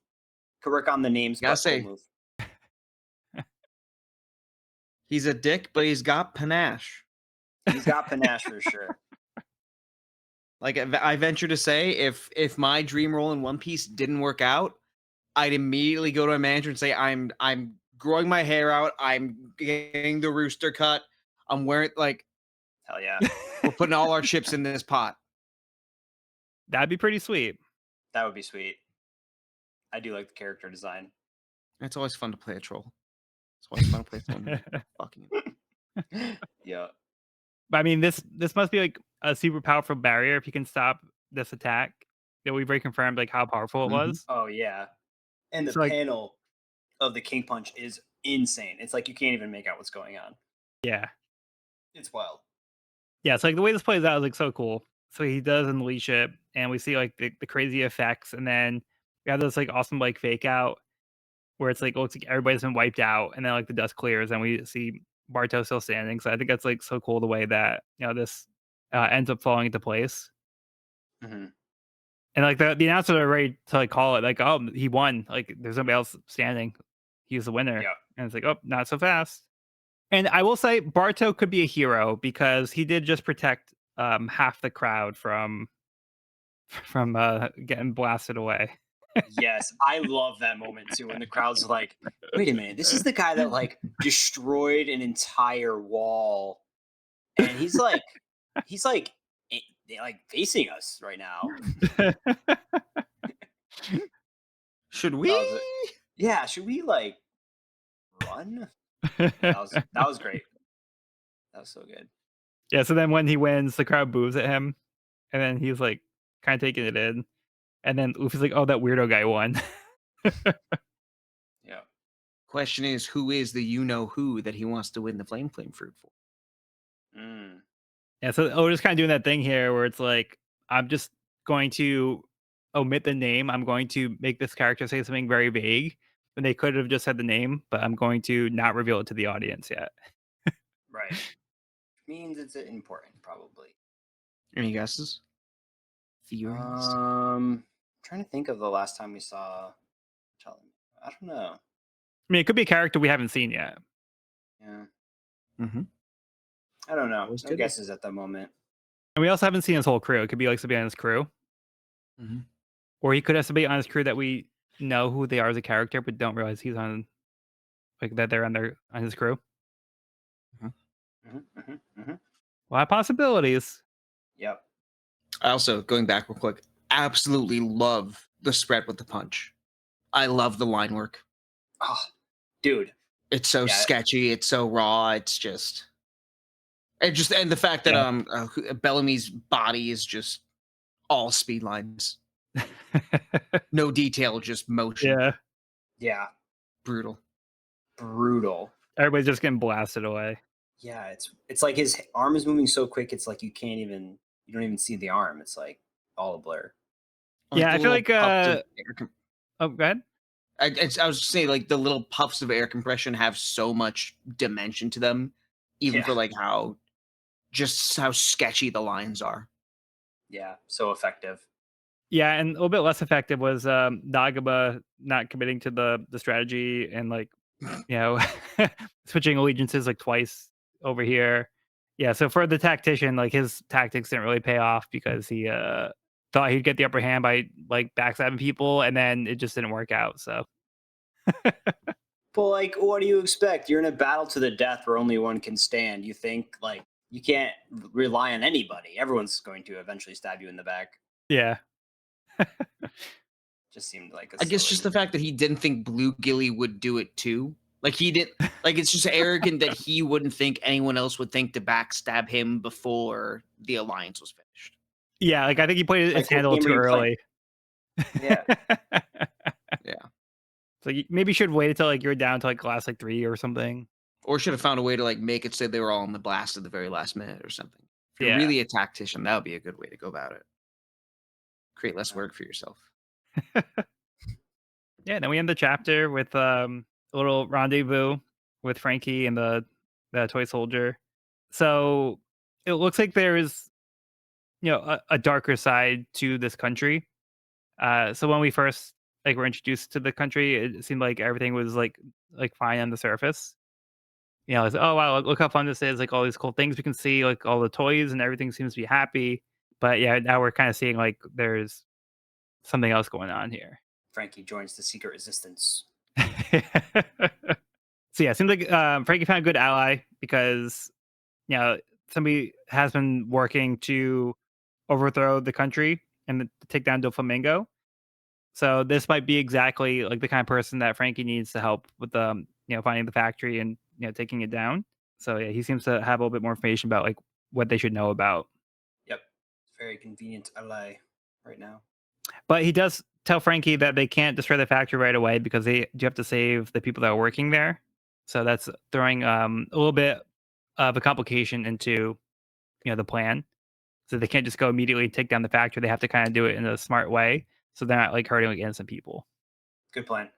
Could work on the names. Gotta but say, cool move. He's a dick, but he's got panache. He's got panache for sure. Like I venture to say, if my dream role in One Piece didn't work out, I'd immediately go to my manager and say, I'm growing my hair out. I'm getting the rooster cut. I'm wearing like, hell yeah. We're putting all our chips in this pot. That'd be pretty sweet. That would be sweet. I do like the character design. It's always fun to play a troll. It's always fun to play someone fucking. Yeah. But I mean, this must be like a super powerful barrier if you can stop this attack. That we've reconfirmed like how powerful it was. Oh yeah. And the panel of the King Punch is insane. It's like you can't even make out what's going on. Yeah. It's wild. Yeah, it's like the way this plays out is like so cool. So he does unleash it, and we see like the crazy effects, and then we have this like awesome like fake out where it's like looks like everybody's been wiped out, and then like the dust clears, and we see Barto still standing. So I think that's like so cool the way that this ends up falling into place. Mm-hmm. And like the announcers are ready to like call it like, oh, he won. Like there's nobody else standing. He's the winner. Yeah. And it's like, oh, not so fast. And I will say Barto could be a hero because he did just protect half the crowd from getting blasted away. Yes, I love that moment too when the crowd's like, wait a minute, this is the guy that like destroyed an entire wall, and he's like facing us right now. Should we? Yeah, should we like run? That was great. That was so good. Yeah, so then when he wins, the crowd boos at him, and then he's like kind of taking it in. And then Luffy's like, oh, that weirdo guy won. Yeah. Question is, who is the you-know-who that he wants to win the flame fruit for? Mm. Yeah, so we're just kind of doing that thing here where it's like, I'm just going to omit the name. I'm going to make this character say something very vague. And they could have just said the name, but I'm going to not reveal it to the audience yet. Right. Means it's important, probably. Any guesses? Theories? Trying to think of the last time we saw. I don't know. I mean, it could be a character we haven't seen yet. Yeah. Mm-hmm. I don't know. Always No could be. guesses at the moment. And we also haven't seen his whole crew. It could be like somebody on his crew. Mm-hmm. Or he could have somebody on his crew that we know who they are as a character, but don't realize he's on, like, that they're on his crew. A lot of possibilities. Yep. I also, going back real quick, absolutely love the spread with the punch. I love the line work. Oh, dude. It's so sketchy. It's so raw. It's just, and the fact that Bellamy's body is just all speed lines, no detail, just motion. Yeah. Yeah. Brutal. Everybody's just getting blasted away. Yeah, it's like his arm is moving so quick. It's like you don't even see the arm. It's like all a blur. Yeah, I feel like oh, go ahead. I was just saying, like, the little puffs of air compression have so much dimension to them, even for like how sketchy the lines are. Yeah, so effective. Yeah, and a little bit less effective was Dagama not committing to the strategy and, like, switching allegiances like twice over here. Yeah, so for the tactician, like, his tactics didn't really pay off because he thought he'd get the upper hand by, like, backstabbing people, and then it just didn't work out. So Well, like, what do you expect? You're in a battle to the death where only one can stand. You think, like, you can't rely on anybody. Everyone's going to eventually stab you in the back. Yeah. Just seemed like I guess just the fact that he didn't think Blue Gilly would do it too. Like, he didn't, like, it's just arrogant that he wouldn't think anyone else would think to backstab him before the alliance was finished. Yeah, like, I think he played his hand a little too early. Yeah. Yeah. So you maybe should wait until, like, you're down to, like, last, like, 3 or something. Or should have found a way to, like, make it say they were all in the blast at the very last minute or something. If you're really a tactician, that would be a good way to go about it. Create less work for yourself. Yeah, then we end the chapter with a little rendezvous with Frankie and the toy soldier. So it looks like there is, a darker side to this country. So when we first, like, were introduced to the country, it seemed like everything was like fine on the surface. It's, oh wow, look how fun this is! Like, all these cool things we can see, like all the toys and everything seems to be happy. But yeah, now we're kind of seeing like there's something else going on here. Frankie joins the secret resistance. So yeah, it seems like Frankie found a good ally because somebody has been working to overthrow the country and take down Doflamingo. So this might be exactly like the kind of person that Frankie needs to help with finding the factory and taking it down. So yeah, he seems to have a little bit more information about like what they should know about. Yep, very convenient ally right now. But he does tell Frankie that they can't destroy the factory right away because they do have to save the people that are working there. So that's throwing a little bit of a complication into the plan. So they can't just go immediately take down the factory. They have to kind of do it in a smart way, so they're not like hurting like innocent people. Good plan.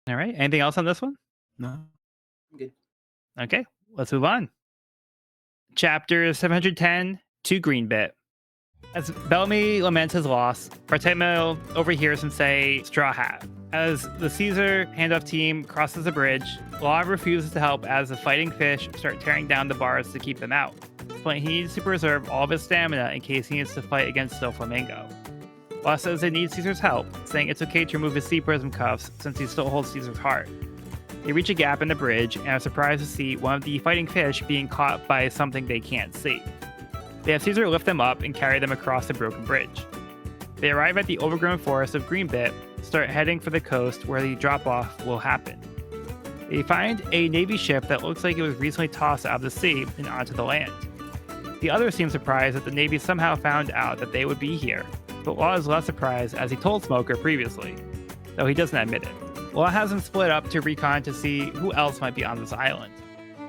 All right. Anything else on this one? No. I'm good. Okay, let's move on. Chapter 710 to Greenbit. As Bellamy laments his loss, Bartemo overhears him say Straw Hat. As the Caesar handoff team crosses the bridge, Law refuses to help as the fighting fish start tearing down the bars to keep them out. But he needs to preserve all of his stamina in case he needs to fight against Doflamingo. Law says they need Caesar's help, saying it's okay to remove his sea prism cuffs since he still holds Caesar's heart. They reach a gap in the bridge and are surprised to see one of the fighting fish being caught by something they can't see. They have Caesar lift them up and carry them across the broken bridge. They arrive at the overgrown forest of Greenbit, start heading for the coast where the drop-off will happen. They find a Navy ship that looks like it was recently tossed out of the sea and onto the land. The others seem surprised that the Navy somehow found out that they would be here, but Law is less surprised as he told Smoker previously, though he doesn't admit it. Law has them split up to recon to see who else might be on this island.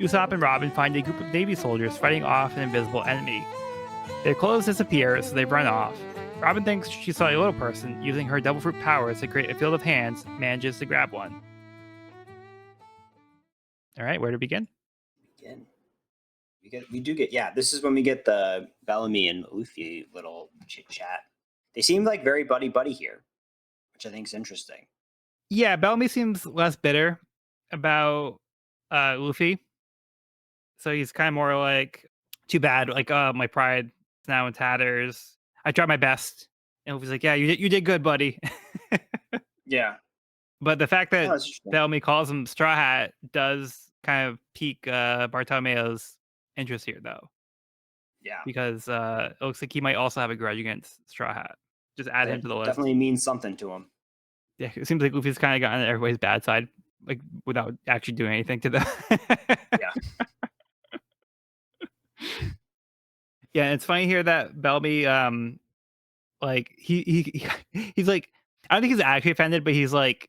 Usopp and Robin find a group of Navy soldiers fighting off an invisible enemy. Their clothes disappear, so they run off. Robin thinks she saw a little person using her devil fruit powers to create a field of hands, manages to grab one. All right, where to begin? Again, we do get this is when we get the Bellamy and Luffy little chit chat. They seem like very buddy here, which I think is interesting. Yeah, Bellamy seems less bitter about Luffy. So he's kind of more like, too bad, like, my pride is now in tatters. I tried my best. And Luffy's like, yeah, you did good, buddy. Yeah. But the fact that that's interesting. Bellamy calls him Straw Hat does kind of pique Bartolomeo's interest here, though. Yeah. Because it looks like he might also have a grudge against Straw Hat. Just add him to the list. Definitely means something to him. Yeah, it seems like Luffy's kind of gotten everybody's bad side, like, without actually doing anything to them. Yeah. Yeah, it's funny here that Bellamy, like, he's like, I don't think he's actually offended, but he's like,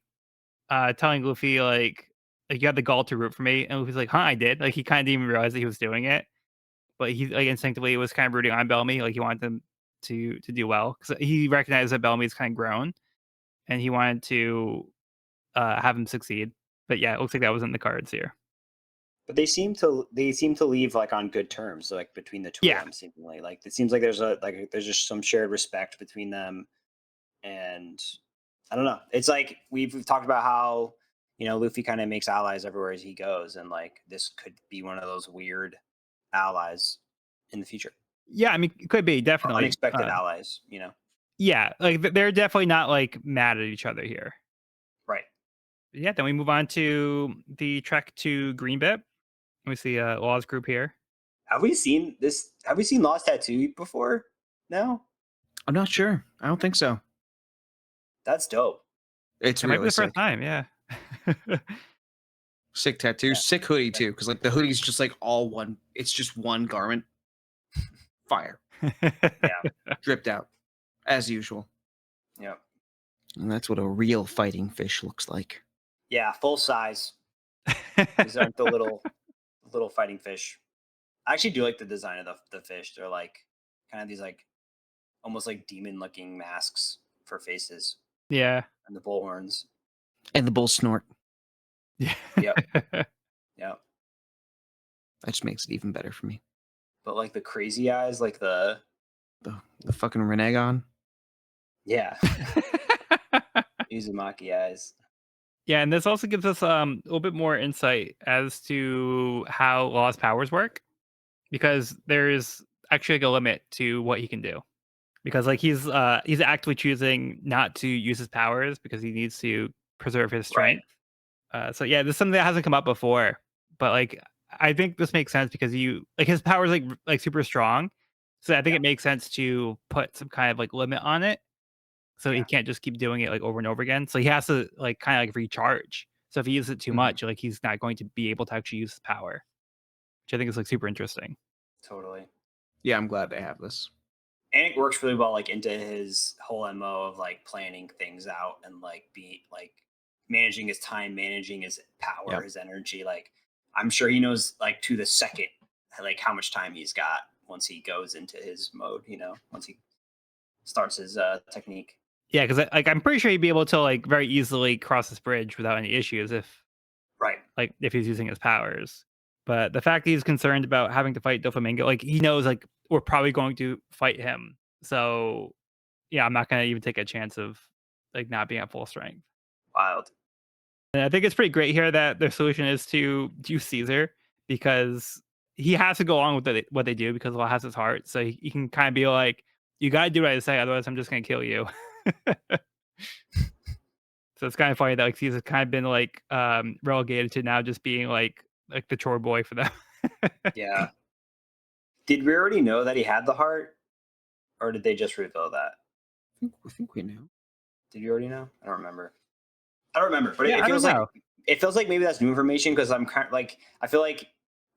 telling Luffy, like, you had the gall to root for me, and Luffy's like, huh, I did. Like, he kind of didn't even realize that he was doing it, but he, like, instinctively was kind of rooting on Bellamy, like he wanted him to do well, because he recognized that Bellamy's kind of grown, and he wanted to have him succeed. But yeah, it looks like that was in the cards here. But they seem to leave like on good terms, like between the two of them. Seemingly, like it seems like there's just some shared respect between them, and I don't know. It's like we've talked about how Luffy kind of makes allies everywhere as he goes, and like this could be one of those weird allies in the future. Yeah, I mean, it could be definitely unexpected allies. Yeah, like they're definitely not like mad at each other here. Right. Yeah. Then we move on to the trek to Greenbit. We see Law's group here. Have we seen this? Have we seen Law's tattoo before? No, I'm not sure. I don't think so. That's dope. It's might be really the sick. first time. Yeah. Sick tattoo, sick hoodie too, because like the hoodie's just like all one. It's just one garment. Fire. Yeah. Dripped out as usual. Yep. And that's what a real fighting fish looks like. Yeah, full size. These aren't the little fighting fish. I actually do like the design of the fish. They're like kind of these like almost like demon looking masks for faces. Yeah. And the bull horns. And the bull snort. Yeah. Yep. Yep. That just makes it even better for me. But like the crazy eyes, like the fucking Renegon. Yeah. Uzumaki eyes. Yeah, and this also gives us a little bit more insight as to how Law's powers work, because there is actually like a limit to what he can do. Because like he's actively choosing not to use his powers because he needs to preserve his strength. Right. So yeah, this is something that hasn't come up before, but like I think this makes sense because his powers like super strong, so I think it makes sense to put some kind of like limit on it, so he can't just keep doing it like over and over again. So he has to like kind of like recharge. So if he uses it too much, like he's not going to be able to actually use his power, which I think is like super interesting. Totally. Yeah, I'm glad they have this. And it works really well, like into his whole MO of like planning things out and like be like managing his time, managing his power, his energy. Like I'm sure he knows like to the second, like how much time he's got once he goes into his mode. Once he starts his technique. Yeah, because like I'm pretty sure he'd be able to like very easily cross this bridge without any issues if he's using his powers. But the fact that he's concerned about having to fight Doflamingo, like he knows like we're probably going to fight him. So yeah, I'm not gonna even take a chance of like not being at full strength. Wild. And I think it's pretty great here that their solution is to use Caesar, because he has to go along with what they do because Law has his heart. So he can kind of be like, you gotta do what I say, otherwise I'm just gonna kill you. So it's kind of funny that like Caesar's kind of been like relegated to now just being like the chore boy for them. Yeah. Did we already know that he had the heart, or did they just reveal that? I think we knew. Did you already know? I don't remember. But Yeah, it feels like maybe that's new information, because I'm kind of like, I feel like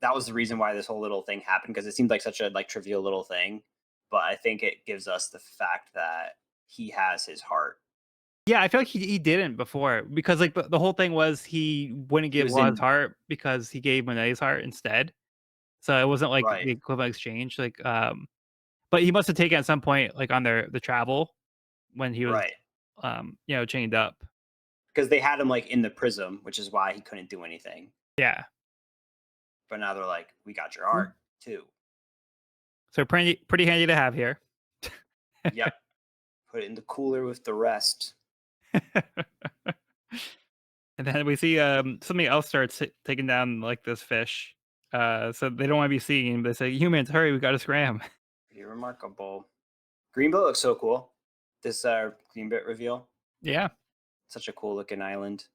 that was the reason why this whole little thing happened, because it seemed like such a like trivial little thing, but I think it gives us the fact that he has his heart. Yeah, I feel like he didn't before, because like the whole thing was he wouldn't give Law his heart because he gave Monet's heart instead. So it wasn't like the equivalent exchange. Like, but But he must have taken at some point, like on the travel when he was, Right. chained up. Because they had him like in the prism, which is why he couldn't do anything. Yeah. But now they're like, we got your art too. So pretty handy to have here. Yep. Put it in the cooler with the rest. And then we see something else starts taking down like this fish. So they don't want to be seen. They say, "Humans, hurry! We got to scram." Pretty remarkable. Greenbit looks so cool. This Greenbit reveal. Yeah. Such a cool looking island.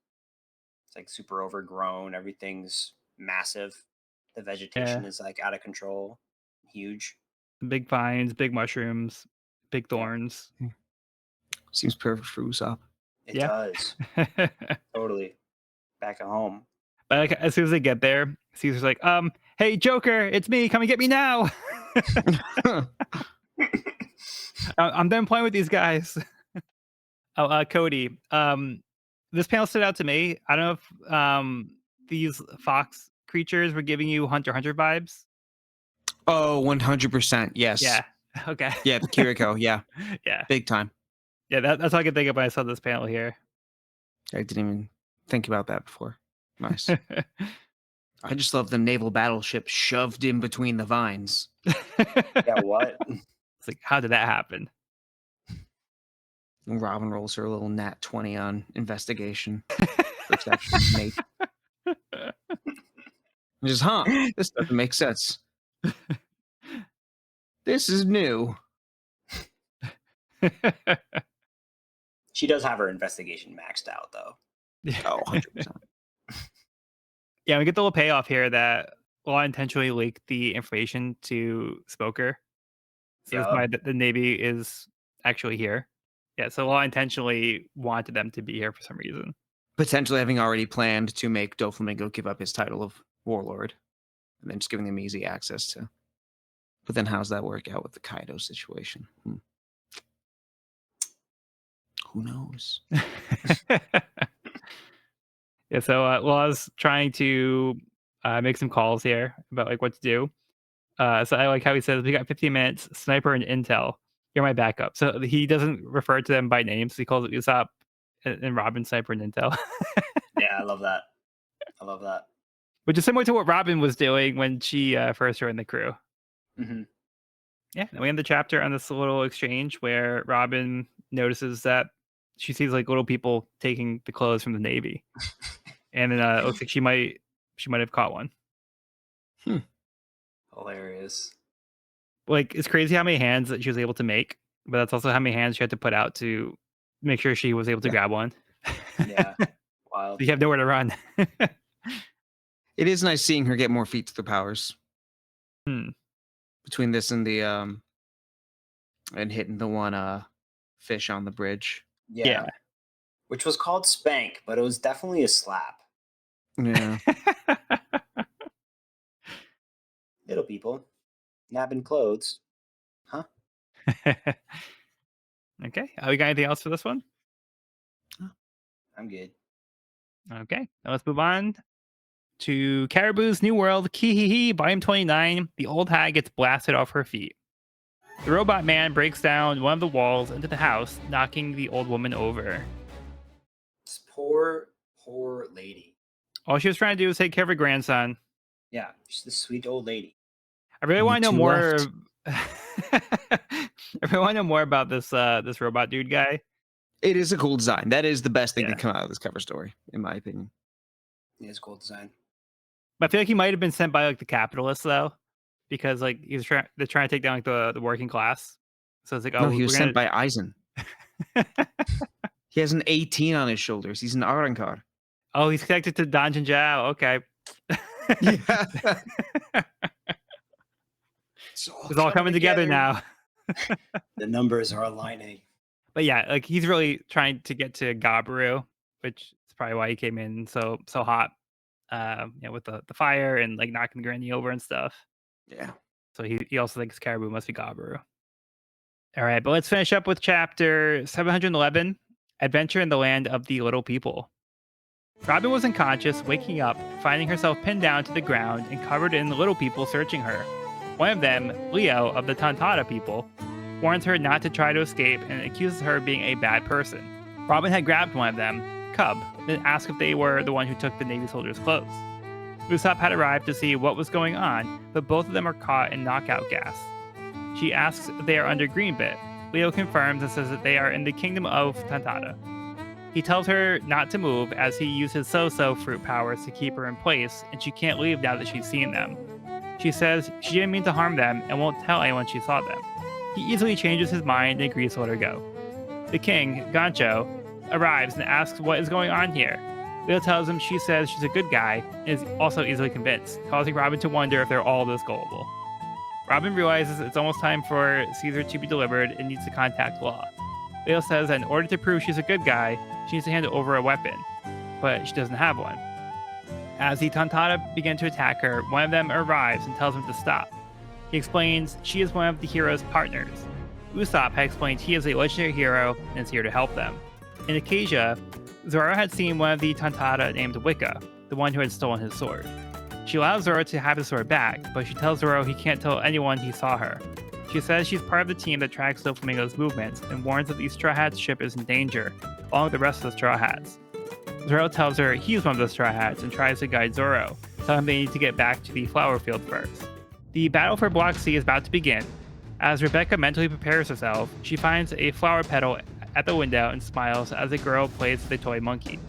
It's like super overgrown. Everything's massive. The vegetation is like out of control. Huge. Big vines, big mushrooms, big thorns. Seems perfect for Usopp. It does. Totally. Back at home. But like, as soon as they get there, Caesar's like, "Hey, Joker, it's me. Come and get me now." I'm done playing with these guys. Cody. This panel stood out to me. I don't know if these fox creatures were giving you Hunter x Hunter vibes. Oh, 100%. Yes. Yeah. Okay. Yeah, the Kiriko. Yeah. Yeah. Big time. Yeah, that's all I could think of when I saw this panel here. I didn't even think about that before. Nice. I just love the naval battleship shoved in between the vines. Yeah, what? It's like, how did that happen? And Robin rolls her little nat 20 on investigation. Perception, mate. Just, this doesn't make sense. This is new. She does have her investigation maxed out, though. Oh, 100%. Yeah, we get the little payoff here that Law intentionally leaked the information to Smoker. So that's why the Navy is actually here. Yeah, so Law intentionally wanted them to be here for some reason. Potentially having already planned to make Doflamingo give up his title of warlord. And then just giving them easy access to. But then how's that work out with the Kaido situation? Who knows? Yeah, so Law's trying to make some calls here about like what to do. So I like how he says, "We got 15 minutes, sniper and intel. You're my backup." So he doesn't refer to them by names. He calls it Usopp and Robin, sniper and intel. Yeah, I love that. I love that. Which is similar to what Robin was doing when she first joined the crew. Mm-hmm. Yeah, and we end the chapter on this little exchange where Robin notices that she sees like little people taking the clothes from the Navy, and then it looks like she might have caught one. Hilarious. Like, it's crazy how many hands that she was able to make, but that's also how many hands she had to put out to make sure she was able to grab one. Yeah, wild. You have nowhere to run. It is nice seeing her get more feats through powers. Between this and the and hitting the one fish on the bridge. Yeah. Which was called Spank, but it was definitely a slap. Yeah. Little people nabbing clothes. Huh? Okay. We got anything else for this one? I'm good. Okay. Now let's move on to Caribou's New World, Kihihi, Volume 29. The old hag gets blasted off her feet. The robot man breaks down one of the walls into the house, knocking the old woman over. This poor lady. All she was trying to do was take care of her grandson. Yeah, just this sweet old lady. I really want to know more. I really want to know more about this this robot dude guy. It is a cool design. That is the best thing to come out of this cover story, in my opinion. It is a cool design. But I feel like he might have been sent by like the capitalists though, because like they're trying to take down like the working class. So it's like, oh, no, he was sent by Aizen. He has an 18 on his shoulders. He's an Arankar. Oh, he's connected to Danjin Zhao. Okay. Yeah. It's all coming together now. The numbers are aligning. But yeah, like he's really trying to get to Gabaru, which is probably why he came in so hot. With the fire and like knocking the granny over and stuff. Yeah. So he also thinks Caribou must be Gabaru. All right, but let's finish up with chapter 711, Adventure in the Land of the Little People. Robin was unconscious, waking up, finding herself pinned down to the ground and covered in little people searching her. One of them, Leo of the Tantata people, warns her not to try to escape and accuses her of being a bad person. Robin had grabbed one of them, Cub, then asked if they were the one who took the Navy soldier's clothes. Usopp had arrived to see what was going on, but both of them are caught in knockout gas. She asks if they are under Greenbit. Leo confirms and says that they are in the kingdom of Tantata. He tells her not to move as he used his so-so fruit powers to keep her in place, and she can't leave now that she's seen them. She says she didn't mean to harm them and won't tell anyone she saw them. He easily changes his mind and agrees to let her go. The king, Gancho, arrives and asks what is going on here. Leo tells him she says she's a good guy and is also easily convinced, causing Robin to wonder if they're all this gullible. Robin realizes it's almost time for Caesar to be delivered and needs to contact Law. Leo says that in order to prove she's a good guy, she needs to hand over a weapon, but she doesn't have one. As the Tantata begin to attack her, one of them arrives and tells him to stop. He explains she is one of the hero's partners. Usopp had explained he is a legendary hero and is here to help them. In Acacia, Zoro had seen one of the Tantata named Wicca, the one who had stolen his sword. She allows Zoro to have his sword back, but she tells Zoro he can't tell anyone he saw her. She says she's part of the team that tracks Doflamingo's movements and warns that the Straw Hats ship is in danger, along with the rest of the Straw Hats. Zoro tells her he's one of the Straw Hats and tries to guide Zoro, telling him they need to get back to the flower field first. The battle for Block C is about to begin. As Rebecca mentally prepares herself, she finds a flower petal at the window and smiles as a girl plays with a toy monkey.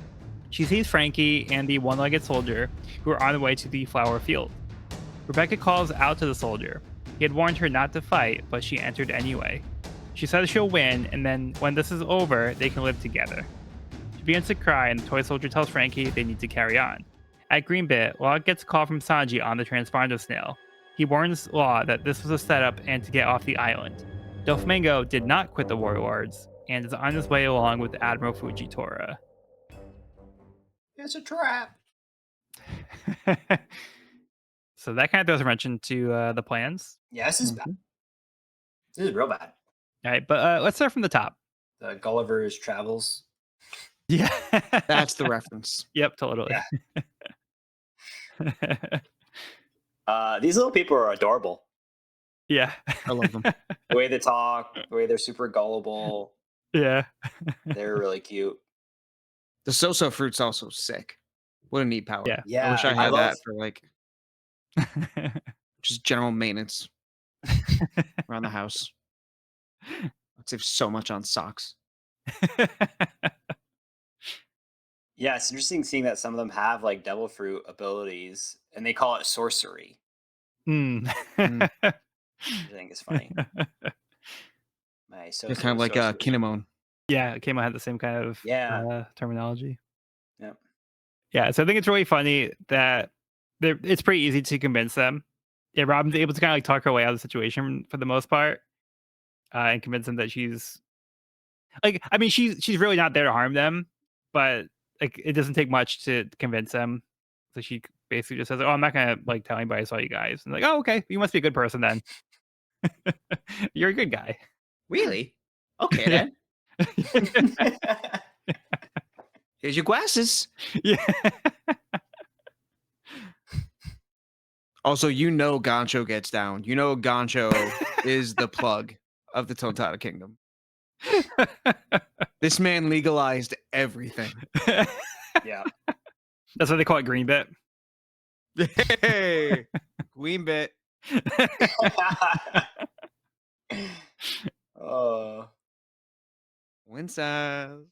She sees Frankie and the one-legged soldier who are on the way to the flower field. Rebecca calls out to the soldier. He had warned her not to fight, but she entered anyway. She says she'll win, and then when this is over, they can live together. She begins to cry, and the toy soldier tells Frankie they need to carry on. At Greenbit, Law gets a call from Sanji on the transponder snail. He warns Law that this was a setup and to get off the island. Doflamingo did not quit the Warlords, and is on his way along with Admiral Fujitora. It's a trap. So that kind of throws a wrench into the plans. Yeah, this is bad. This is real bad. All right, but let's start from the top. The Gulliver's Travels. Yeah. That's the reference. Yep, totally. These little people are adorable. Yeah. I love them. The way they talk, the way they're super gullible. Yeah. They're really cute. The so-so fruit's also sick. What a neat power. Yeah. Yeah, I wish I had love- that for like just general maintenance around the house. I'd save so much on socks. Yeah, it's interesting seeing that some of them have like devil fruit abilities, and they call it sorcery. Mm. Mm. I think it's funny. They're kind of like Kinemon. Yeah, Kamo had the same kind of terminology. Yep. Yeah, so I think it's really funny that it's pretty easy to convince them. Yeah, Robin's able to kind of like talk her way out of the situation for the most part, and convince them that she's like, I mean, she's really not there to harm them, but like it doesn't take much to convince them. So she basically just says, "Oh, I'm not gonna like tell anybody I saw you guys." And like, "Oh, okay, you must be a good person then. You're a good guy." Really? Okay then. Here's your glasses. Yeah. Also, Gancho gets down. Gancho is the plug of the Tantata Kingdom. This man legalized everything. Yeah. That's why they call it Greenbit. Hey, Greenbit. Oh. Winston.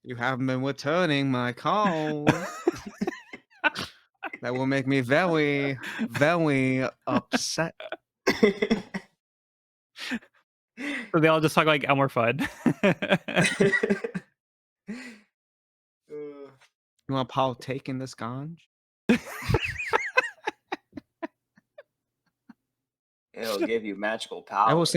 You haven't been returning my calls. That will make me very, very upset. So they all just talk like Elmer Fudd. You want to partake in this ganj? It'll give you magical powers.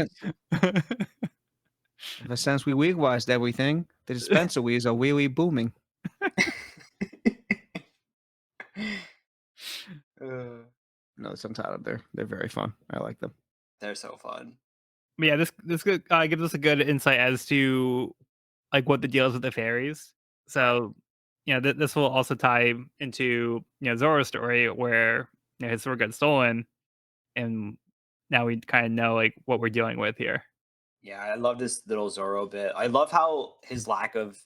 Ever since we legalized everything, the dispensaries are really booming. No, sometimes they're very fun. I like them. They're so fun. But yeah, this gives us a good insight as to like what the deal is with the fairies. So, this will also tie into Zoro's story where his sword got stolen, and now we kind of know like what we're dealing with here. Yeah, I love this little Zoro bit. I love how his lack of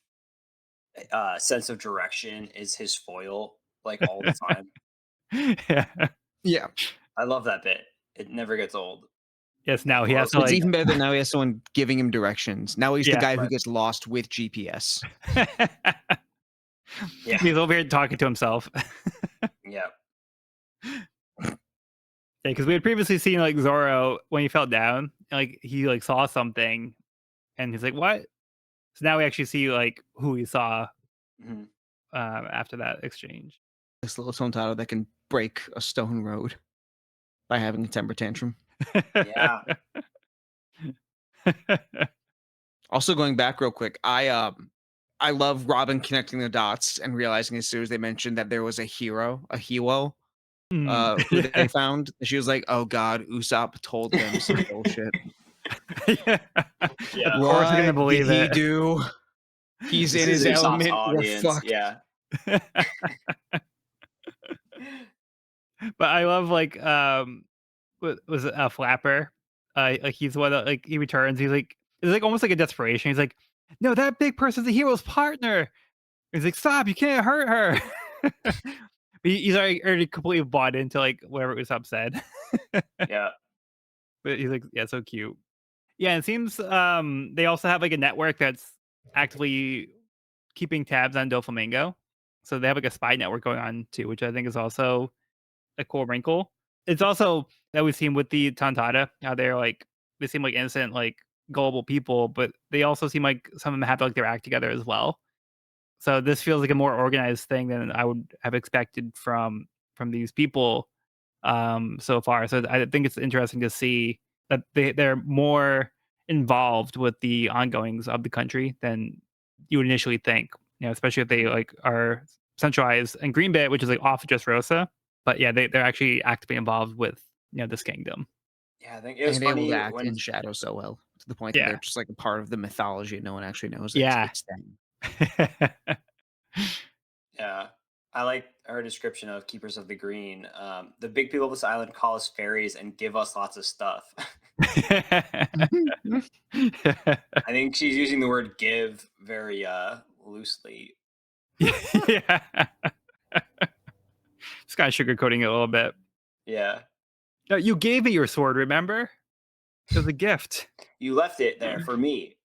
sense of direction is his foil, like all the time. Yeah. Yeah. I love that bit. It never gets old. Yes. Now he has to It's like. even better that now he has someone giving him directions. Now he's the Yeah. guy who Right. gets lost with GPS. Yeah. He's over here talking to himself. Yeah. Yeah, because we had previously seen like Zoro when he fell down, like he like saw something, and he's like, "What?" So now we actually see like who he saw Mhm. after that exchange. This little Tontaro that can break a stone road by having a temper tantrum. Yeah. Also, going back real quick, I love Robin connecting the dots and realizing as soon as they mentioned that there was a hero, a Hero, who Yeah. they found. She was like, "Oh God, Usopp told them some bullshit." Yeah. Yeah. Of course, we're gonna What did believe he it. do? He's This in is his Usopp's element. We're audience. fucked. Yeah. But I love like was it a flapper? Like he's one that like he returns. He's like it's like almost like a desperation. He's like, no, that big person's the hero's partner. He's like, stop! You can't hurt her. He's already completely bought into like whatever Usopp said. Yeah. But he's like, yeah, so cute. Yeah, it seems they also have like a network that's actively keeping tabs on Doflamingo. So they have like a spy network going on too, which I think is also a cool wrinkle. It's also that we've seen with the Tantata, how they're like they seem like innocent, like gullible people, but they also seem like some of them have to like their act together as well. So this feels like a more organized thing than I would have expected from these people so far. So I think it's interesting to see that they're more involved with the ongoings of the country than you would initially think. You know, especially if they like are centralized in Greenbit, which is like off of just Rosa. But yeah, they're actually actively involved with this kingdom. Yeah. I think it was And able to funny act when in shadow so well to the point that they're Yeah, just like a part of the mythology and no one actually knows yeah. it's them. yeah. I like her description of Keepers of the Green. The big people of this island call us fairies and give us lots of stuff. I think she's using the word give very loosely. Yeah. Just kind of sugarcoating it a little bit. Yeah. No, you gave me your sword, remember? It was a gift. You left it there for me.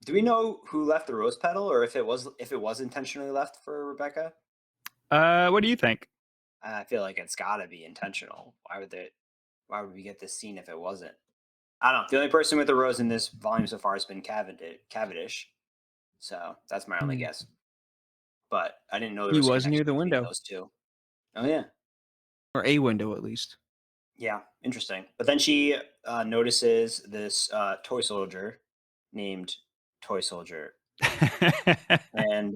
Do we know who left the rose petal, or if it was intentionally left for Rebecca? What do you think? I feel like it's got to be intentional. Why would we get this scene if it wasn't? I don't know. The only person with a rose in this volume so far has been Cavendish. So that's my only Hmm. guess. But I didn't know there He was a was near connection the between window, those two. Oh yeah, or a window at least. yeah, interesting. But then she notices this toy soldier named Toy Soldier, and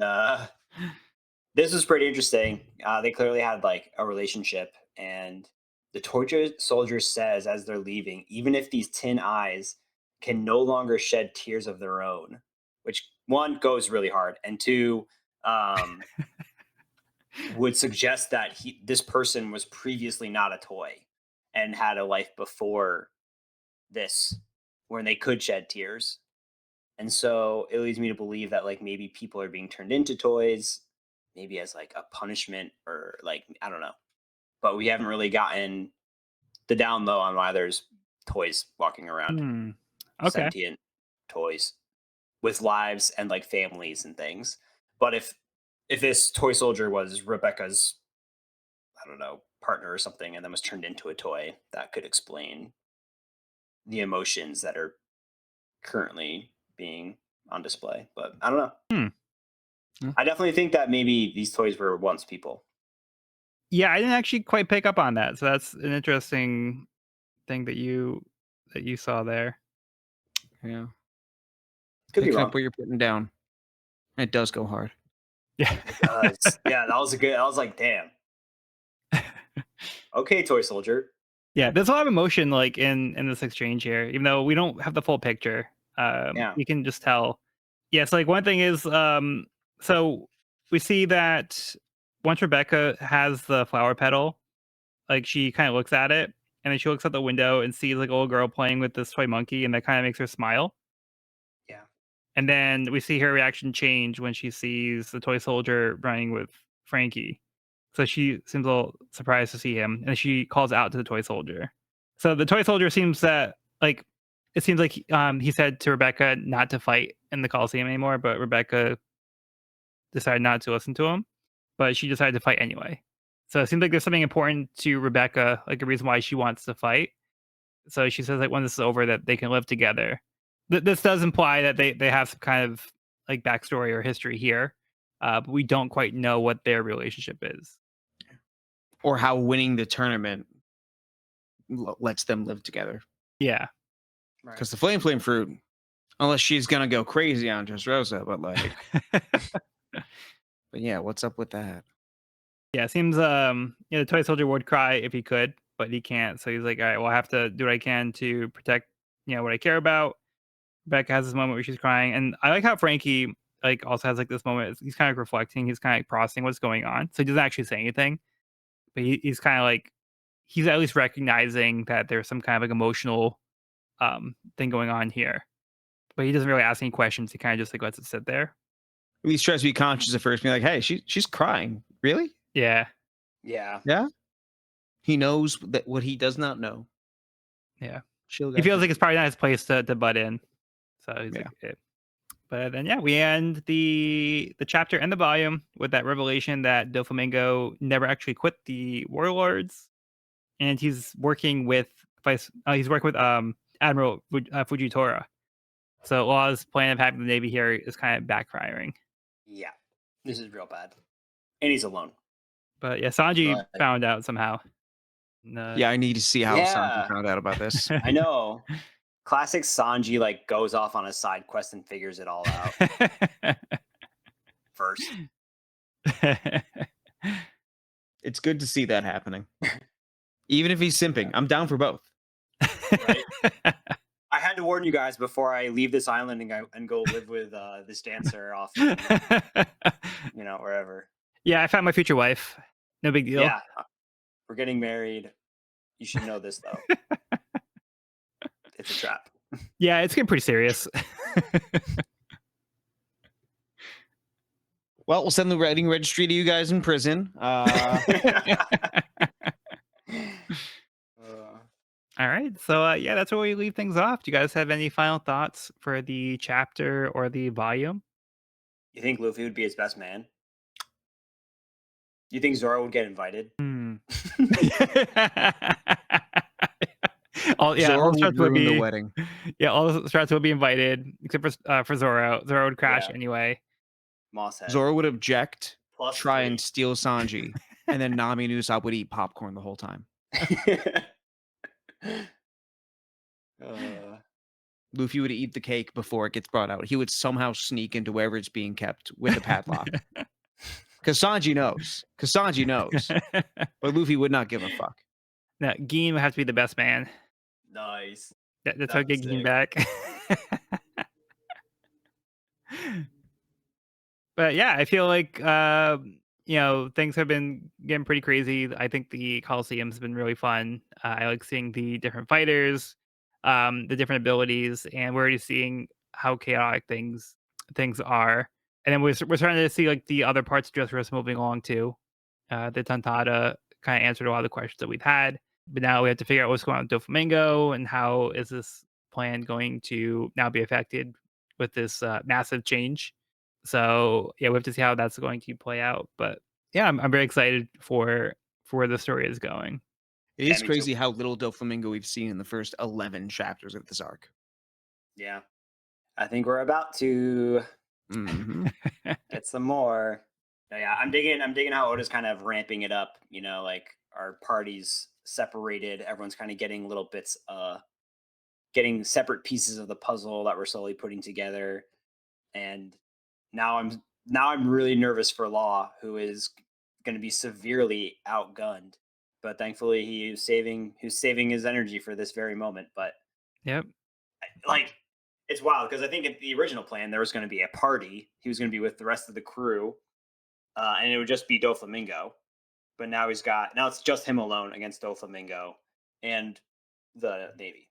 this was pretty interesting. They clearly had like a relationship, and the torture soldier says as they're leaving, even if these tin eyes can no longer shed tears of their own, which one goes really hard, and two um, would suggest that this person was previously not a toy and had a life before this, when they could shed tears. And so it leads me to believe that like maybe people are being turned into toys, maybe as like a punishment or like I don't know. But we haven't really gotten the down low on why there's toys walking around, Hmm. Okay. sentient toys with lives and like families and things. But if this toy soldier was Rebecca's, I don't know, partner or something, and then was turned into a toy, that could explain the emotions that are currently being on display. But I don't know. Hmm. I definitely think that maybe these toys were once people. Yeah, I didn't actually quite pick up on that. So that's an interesting thing that you saw there. Yeah, Could be picking wrong. up what you're putting down. It does go hard. Yeah. It does. Yeah, that was a good. I was like, damn. Okay, toy soldier. Yeah, there's a lot of emotion like in this exchange here, even though we don't have the full picture. Yeah. You can just tell. Yes, like one thing is so we see that once Rebecca has the flower petal, like she kind of looks at it, and then she looks out the window and sees like a little girl playing with this toy monkey, and that kind of makes her smile. Yeah. And then we see her reaction change when she sees the toy soldier running with Frankie. So she seems a little surprised to see him, and she calls out to the toy soldier. So the toy soldier seems that like it seems like he said to Rebecca not to fight in the Coliseum anymore, but Rebecca decided not to listen to him. But she decided to fight anyway. So it seems like there's something important to Rebecca, like a reason why she wants to fight. So she says like when this is over that they can live together. This does imply that they have some kind of like backstory or history here, but we don't quite know what their relationship is. Or how winning the tournament lets them live together. Yeah. Right. Because the flame fruit, unless she's gonna go crazy on Dressrosa, but like, but yeah, what's up with that? Yeah, it seems the toy soldier would cry if he could, but he can't. So he's like, all right, well, I have to do what I can to protect, what I care about. Becca has this moment where she's crying, and I like how Frankie like also has like this moment. He's kind of reflecting. He's kind of like processing what's going on. So he doesn't actually say anything, but he's kind of like he's at least recognizing that there's some kind of like emotional thing going on here. But he doesn't really ask any questions. He kind of just like lets it sit there. At least tries to be conscious at first, be like, hey, she's crying. Really? Yeah. Yeah. Yeah. He knows that what he does not know. Yeah. She'll He feels like it's probably not his place to butt in. So he's Yeah. like, eh. But then we end the chapter and the volume with that revelation that Doflamingo never actually quit the Warlords, and he's working with Admiral Fujitora. So Law's plan of having the Navy here is kind of backfiring. Yeah. This is real bad. And he's alone. But yeah, Sanji But- found out somehow. Yeah, I need to see how Sanji found out about this. I know. Classic Sanji like goes off on a side quest and figures it all out first. It's good to see that happening. Even if he's simping, I'm down for both. Right? I had to warn you guys before I leave this island and go live with this dancer off, wherever. Yeah, I found my future wife. No big deal. Yeah, we're getting married. You should know this though. It's a trap. Yeah, it's getting pretty serious. Well, we'll send the writing registry to you guys in prison. All right. So, that's where we leave things off. Do you guys have any final thoughts for the chapter or the volume? You think Luffy would be his best man? You think Zoro would get invited? Zoro would ruin the wedding. Yeah, all the Strats would be invited, except for Zoro. Zoro would crash anyway. Mosshead. Zoro would object, Plus try 3. and steal Sanji, and then Nami and Usopp would eat popcorn the whole time. Luffy would eat the cake before it gets brought out. He would somehow sneak into wherever it's being kept with a padlock. Because Sanji knows. But Luffy would not give a fuck. No, Gin would have to be the best man. Nice. That's how I get Gin back. But yeah, I feel like things have been getting pretty crazy. I think the Coliseum's been really fun. I like seeing the different fighters, the different abilities, and we're already seeing how chaotic things are. And then we're starting to see like the other parts of Dressrosa moving along too. The Tontada kind of answered a lot of the questions that we've had, but now we have to figure out what's going on with Doflamingo and how is this plan going to now be affected with this massive change. So yeah, we have to see how that's going to play out. But yeah, I'm very excited for where the story is going. It Yeah, is me crazy too. how little Doflamingo we've seen in the first 11 chapters of this arc. Yeah. I think we're about to get some more. Yeah, I'm digging how Oda's kind of ramping it up, like our party's separated, everyone's kind of getting little bits getting separate pieces of the puzzle that we're slowly putting together. And now I'm really nervous for Law, who is going to be severely outgunned. But thankfully, he's saving his energy for this very moment. But Yep. like, it's wild because I think in the original plan there was going to be a party. He was going to be with the rest of the crew, and it would just be Doflamingo. But now it's just him alone against Doflamingo and the Navy.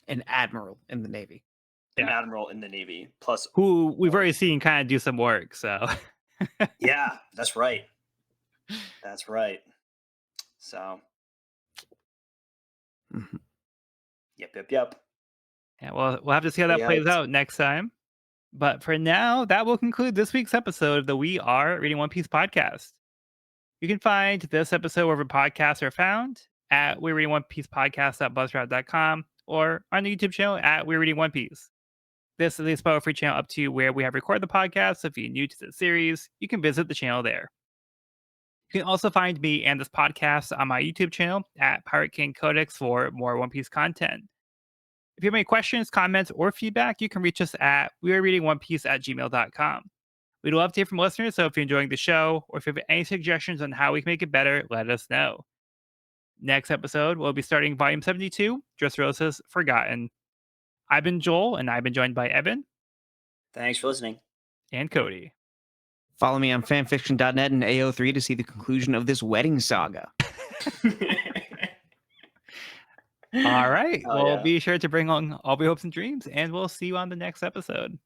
An admiral in the Navy. An admiral in the Navy, plus who we've already seen kind of do some work. So yeah, that's right. That's right. So Mhm. Yep. yeah, well, we'll have to see how that Pretty plays hyped. out next time. But for now, that will conclude this week's episode of the We Are Reading One Piece podcast. You can find this episode wherever podcasts are found at We're Reading One Piece podcast.buzzsprout.com or on the YouTube channel at We're Reading One Piece. This is a spoiler-free channel up to where we have recorded the podcast. So if you're new to the series, you can visit the channel there. You can also find me and this podcast on my YouTube channel at Pirate King Codex for more One Piece content. If you have any questions, comments, or feedback, you can reach us at wearereadingonepiece@gmail.com. We'd love to hear from listeners, so if you're enjoying the show or if you have any suggestions on how we can make it better, let us know. Next episode, we'll be starting Volume 72, Dressrosa's Forgotten. I've been Joel, and I've been joined by Evan Thanks for listening. and Cody. Follow me on fanfiction.net and AO3 to see the conclusion of this wedding saga. All right. Hell Well, yeah. be sure to bring on all your hopes and dreams, and we'll see you on the next episode.